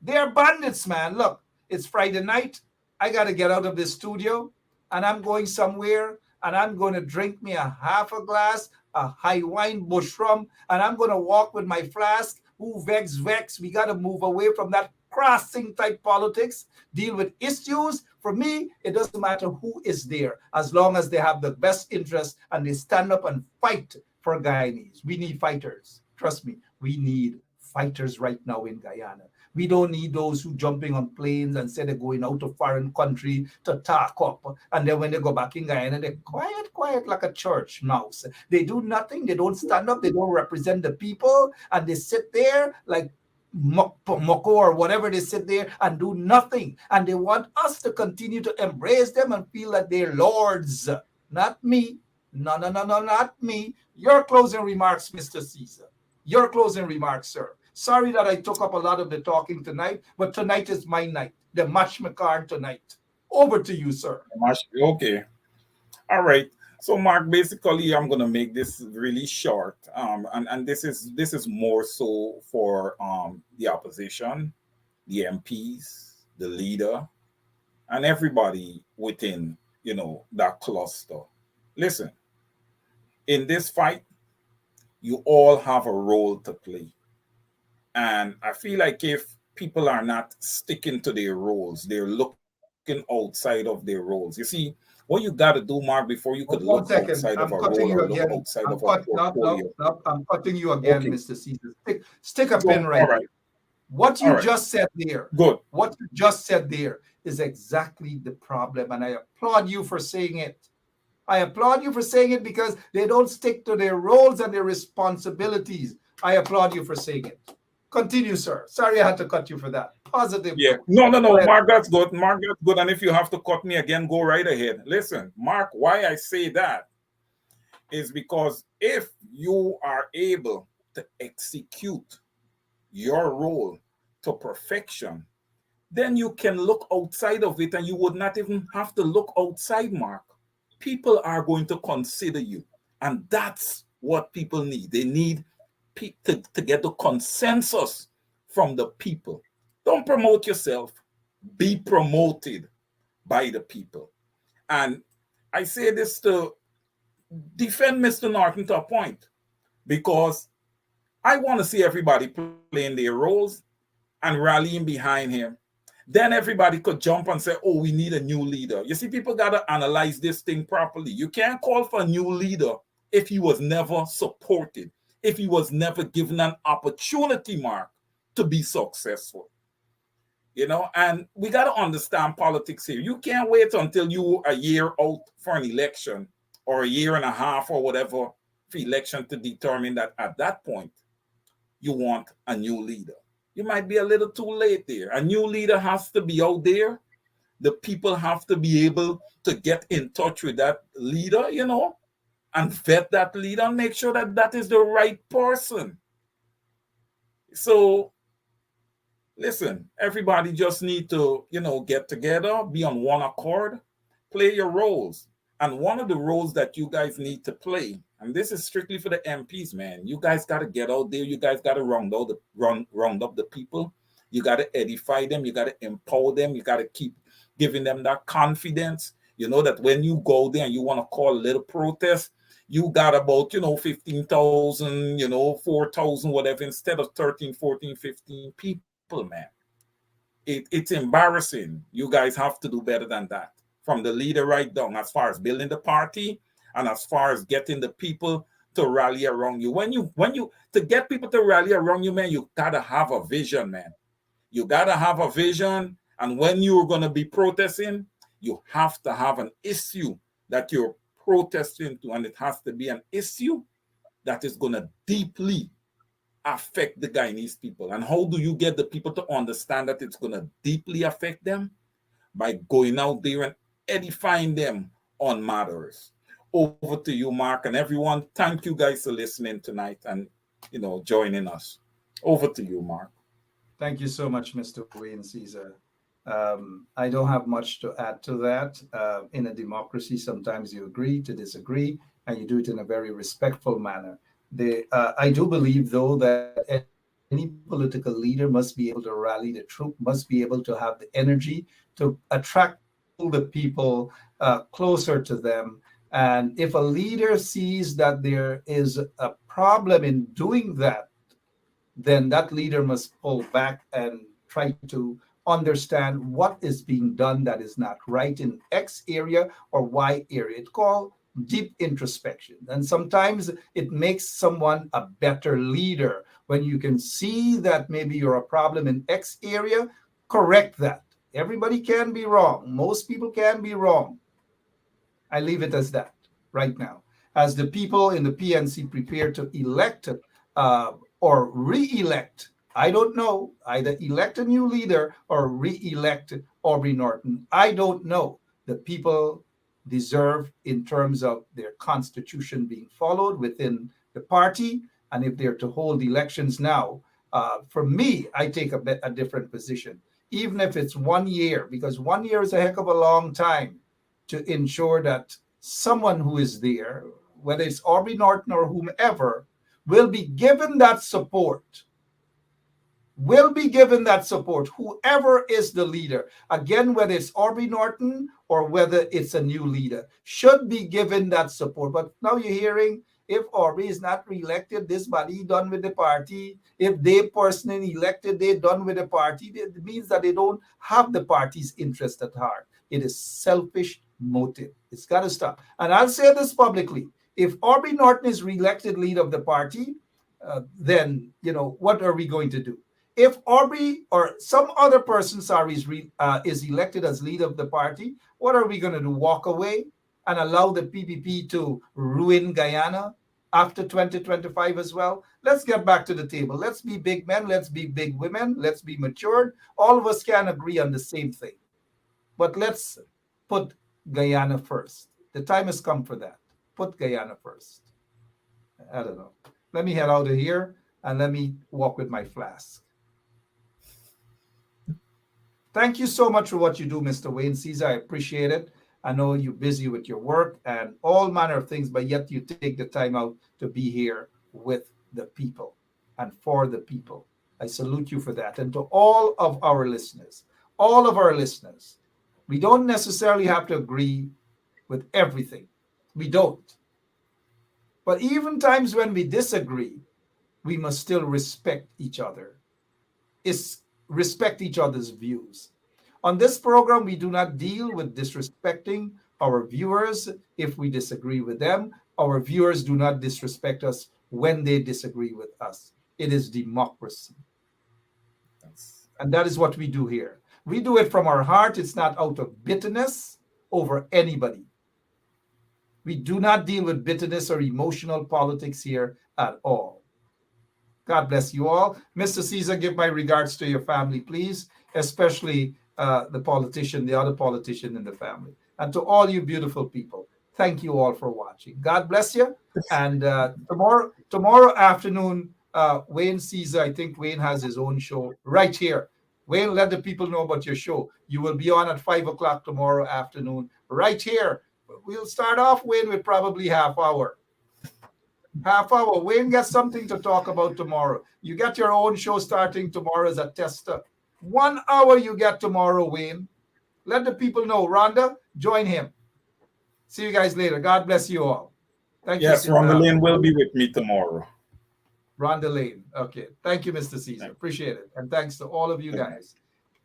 They're bandits, man. Look, it's Friday night. I got to get out of this studio and I'm going somewhere and I'm going to drink me a half a glass, a high wine bush rum, and I'm going to walk with my flask. Who vex. We got to move away from that crossing type politics, deal with issues. For me, it doesn't matter who is there as long as they have the best interest and they stand up and fight for Guyanese. We need fighters. Trust me, we need fighters right now in Guyana. We don't need those who jumping on planes and say they're going out to foreign country to talk up. And then when they go back in Guyana, they're quiet like a church mouse. They do nothing. They don't stand up. They don't represent the people. And they sit there like Moko or whatever. They sit there and do nothing. And they want us to continue to embrace them and feel that they're lords. Not me. No, not me. Your closing remarks, Mr. Caesar. Your closing remarks, sir. Sorry that I took up a lot of the talking tonight, but tonight is my night. The Mash McCarn tonight. Over to you, sir. Okay. All right. So, Mark, basically, I'm going to make this really short. And this is more so for the opposition, the MPs, the leader, and everybody within, that cluster. Listen, in this fight, you all have a role to play. And I feel like if people are not sticking to their roles, they're looking outside of their roles. You see, what you got to do, Mark, before you could look outside of a role or look outside of a portfolio. I'm cutting you again, okay. Mr. Caesar. Stick a pin right here. What you just said there, good. What you just said there is exactly the problem. And I applaud you for saying it. I applaud you for saying it because they don't stick to their roles and their responsibilities. I applaud you for saying it. Continue, sir. Sorry I had to cut you for that. Positive. Yeah. No. Mark, that's good. Mark, that's good. And if you have to cut me again, go right ahead. Listen, Mark, why I say that is because if you are able to execute your role to perfection, then you can look outside of it and you would not even have to look outside, Mark. People are going to consider you. And that's what people need. They need to get the consensus from the people. Don't promote yourself. Be promoted by the people. And I say this to defend Mr. Norton to a point because I want to see everybody playing their roles and rallying behind him. Then everybody could jump and say, oh, we need a new leader. You see, people got to analyze this thing properly. You can't call for a new leader if he was never supported, if he was never given an opportunity, Mark, to be successful. And we got to understand politics here. You can't wait until you're a year out for an election or a year and a half or whatever for election to determine that at that point you want a new leader. You might be a little too late there. A new leader has to be out there. The people have to be able to get in touch with that leader, and vet that leader and make sure that that is the right person. So, listen, everybody just need to, get together, be on one accord, play your roles. And one of the roles that you guys need to play, and this is strictly for the MPs, man, you guys got to get out there. You guys got to round up the people. You got to edify them. You got to empower them. You got to keep giving them that confidence. That when you go there and you want to call a little protest, you got about, 15,000, 4,000, whatever, instead of 13, 14, 15 people, man. It's embarrassing. You guys have to do better than that. From the leader right down, as far as building the party and as far as getting the people to rally around you. When you to get people to rally around you, man, you gotta have a vision, man. You gotta have a vision. And when you're gonna be protesting, you have to have an issue that you're protesting to, and it has to be an issue that is gonna deeply affect the Guyanese people. And how do you get the people to understand that it's gonna deeply affect them? By going out there and edifying them on matters. Over to you, Mark, and everyone. Thank you guys for listening tonight and, joining us. Over to you, Mark. Thank you so much, Mr. Wayne Caesar. I don't have much to add to that. In a democracy, sometimes you agree to disagree, and you do it in a very respectful manner. I do believe, though, that any political leader must be able to rally the troop, must be able to have the energy to attract, pull the people closer to them. And if a leader sees that there is a problem in doing that, then that leader must pull back and try to understand what is being done that is not right in X area or Y area. It's called deep introspection. And sometimes it makes someone a better leader when you can see that maybe you're a problem in X area, correct that. Everybody can be wrong. Most people can be wrong. I leave it as that right now. As the people in the PNC prepare to elect or re-elect, I don't know, either elect a new leader or re-elect Aubrey Norton. I don't know. The people deserve in terms of their constitution being followed within the party. And if they're to hold elections now, for me, I take a different position, even if it's 1 year, because 1 year is a heck of a long time to ensure that someone who is there, whether it's Aubrey Norton or whomever, will be given that support. Whoever is the leader, again, whether it's Aubrey Norton or whether it's a new leader, should be given that support. But now you're hearing, if Aubrey is not reelected, this body done with the party. If they personally elected, they done with the party. It means that they don't have the party's interest at heart. It is selfish motive. It's got to stop. And I'll say this publicly. If Aubrey Norton is reelected leader of the party, then, what are we going to do? If Aubrey or some other person, is elected as leader of the party, what are we going to do? Walk away and allow the PPP to ruin Guyana after 2025 as well? Let's get back to the table. Let's be big men. Let's be big women. Let's be matured. All of us can agree on the same thing. But let's put Guyana first. The time has come for that. Put Guyana first. I don't know. Let me head out of here and let me walk with my flask. Thank you so much for what you do, Mr. Wayne Caesar. I appreciate it. I know you're busy with your work and all manner of things, but yet you take the time out to be here with the people and for the people. I salute you for that. And to all of our listeners, we don't necessarily have to agree with everything. We don't. But even times when we disagree, we must still respect each other. Respect each other's views. On this program, we do not deal with disrespecting our viewers if we disagree with them. Our viewers do not disrespect us when they disagree with us. It is democracy. And that is what we do here. We do it from our heart. It's not out of bitterness over anybody. We do not deal with bitterness or emotional politics here at all. God bless you all. Mr. Caesar, give my regards to your family, please, especially the other politician in the family. And to all you beautiful people, thank you all for watching. God bless you. And tomorrow afternoon, Wayne Caesar, I think Wayne has his own show right here. Wayne, let the people know about your show. You will be on at 5 o'clock tomorrow afternoon, right here. We'll start off, Wayne, with probably half hour. Wayne gets something to talk about tomorrow. You get your own show starting tomorrow as a tester. 1 hour you get tomorrow, Wayne. Let the people know. Rhonda, join him. See you guys later. God bless you all. Thank you. Yes, Rhonda Lane will be with me tomorrow. Rhonda Lane. Okay. Thank you, Mr. Caesar. Appreciate it. And thanks to all of you guys,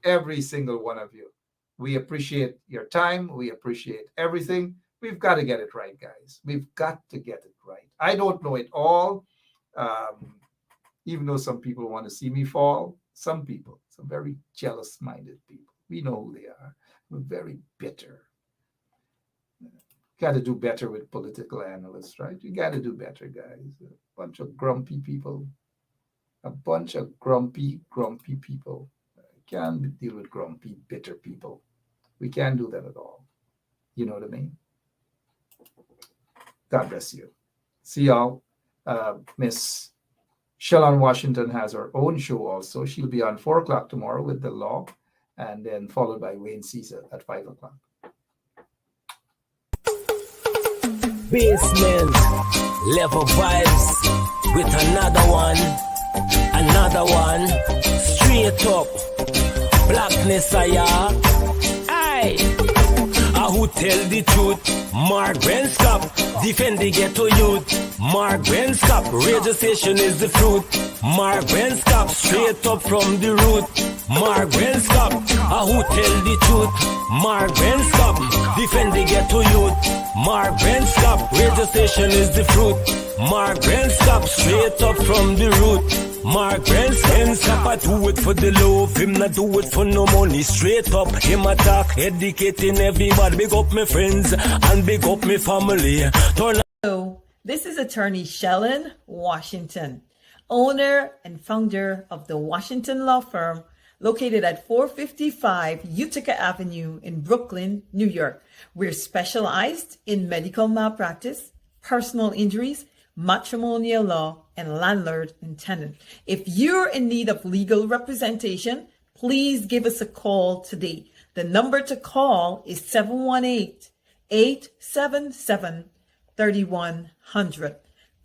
every single one of you. We appreciate your time. We appreciate everything. We've got to get it right, guys. We've got to get it right. I don't know it all, even though some people want to see me fall. Some people, some very jealous-minded people. We know who they are. We're very bitter. Got to do better with political analysts, right? You got to do better, guys. A bunch of grumpy people. A bunch of grumpy people. Can't deal with grumpy, bitter people. We can't do that at all. You know what I mean? God bless you. See y'all. Miss Shalon Washington has her own show also. She'll be on 4 o'clock tomorrow with the law. and then followed by Wayne Caesar at 5 o'clock. Basement level vibes with another one, straight up blackness, aye. Who tell the truth? Mark Benskop, defend the ghetto youth. Mark Benskop, radio station is the fruit. Mark Benskop, straight up from the root. Mark Benskop, who tell the truth? Mark Benskop, defend the ghetto youth. Mark Benskop, radio station is the fruit. Mark Benskop, straight up from the root. Mark Benskop, I do it for the love, him not do it for no money. Straight up, him attack, educating everybody. Big up my friends and big up my family. Hello, this is attorney Shellen Washington, owner and founder of the Washington Law Firm, located at 455 Utica Avenue in Brooklyn, New York. We're specialized in medical malpractice, personal injuries, matrimonial law, and landlord and tenant. If you're in need of legal representation, please give us a call today. The number to call is 718-877-3100.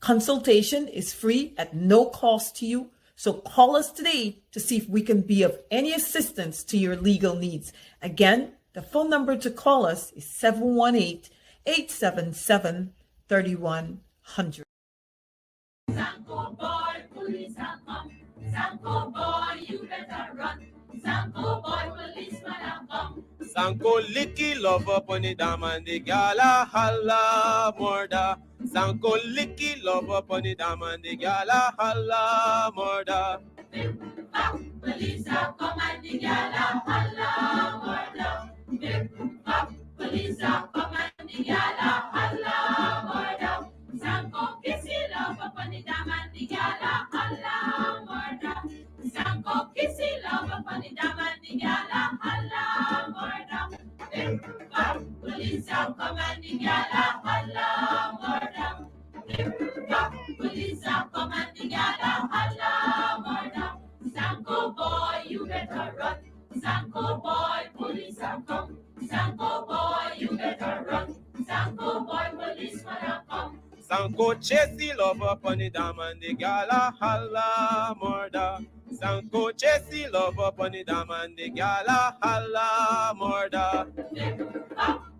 Consultation is free at no cost to you, so call us today to see if we can be of any assistance to your legal needs. Again, the phone number to call us is 718-877-3100. Sanko boy, police are come. Sanko boy, you better run. Sanko boy, policeman are come. Sanko licky love up on the dam and the gala holla murder. Sanko licky love up on the dam and the gala holla murder. Police are come and the gala holla murder. Police are come and the gala holla murder. Sanko kissy love up on the dam and the gala holla murder. Sanko kissy love up on the dam and the gala holla murder. Police are come and the gala holla murder. Police are come and the gala holla murder. Sanko boy, you better run. Sanko boy, police are come. Sanko boy, you better run. Sanko boy, policeman are come. Sanko chase the love up on the dam and the gala holla murder. Sanko chase the love up on the dam and the gala holla murder.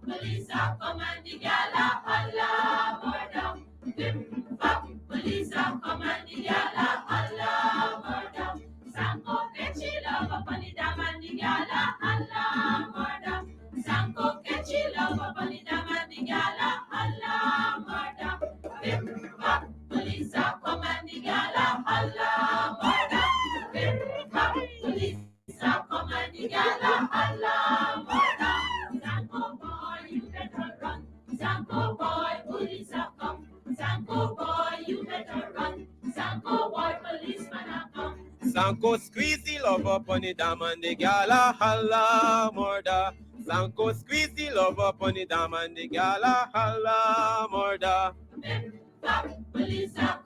Police are come and the gala holla murder. Police are come and the gala holla murder. Sanko catchy love up on the dam and the gala holla murder. Sanko catchy love up on the dam and the gala holla murder. Police are come and the gala holla murder. Police are come and the gala holla murder. Sanko boy, you better run. Sanko boy, police are come. Sanko boy, you better run. Sanko boy, policeman are come. Sanko squeeze the love up on the dam and the gala holla murder. Sanko squeeze the love up on the dam and the gala holla murder. Police are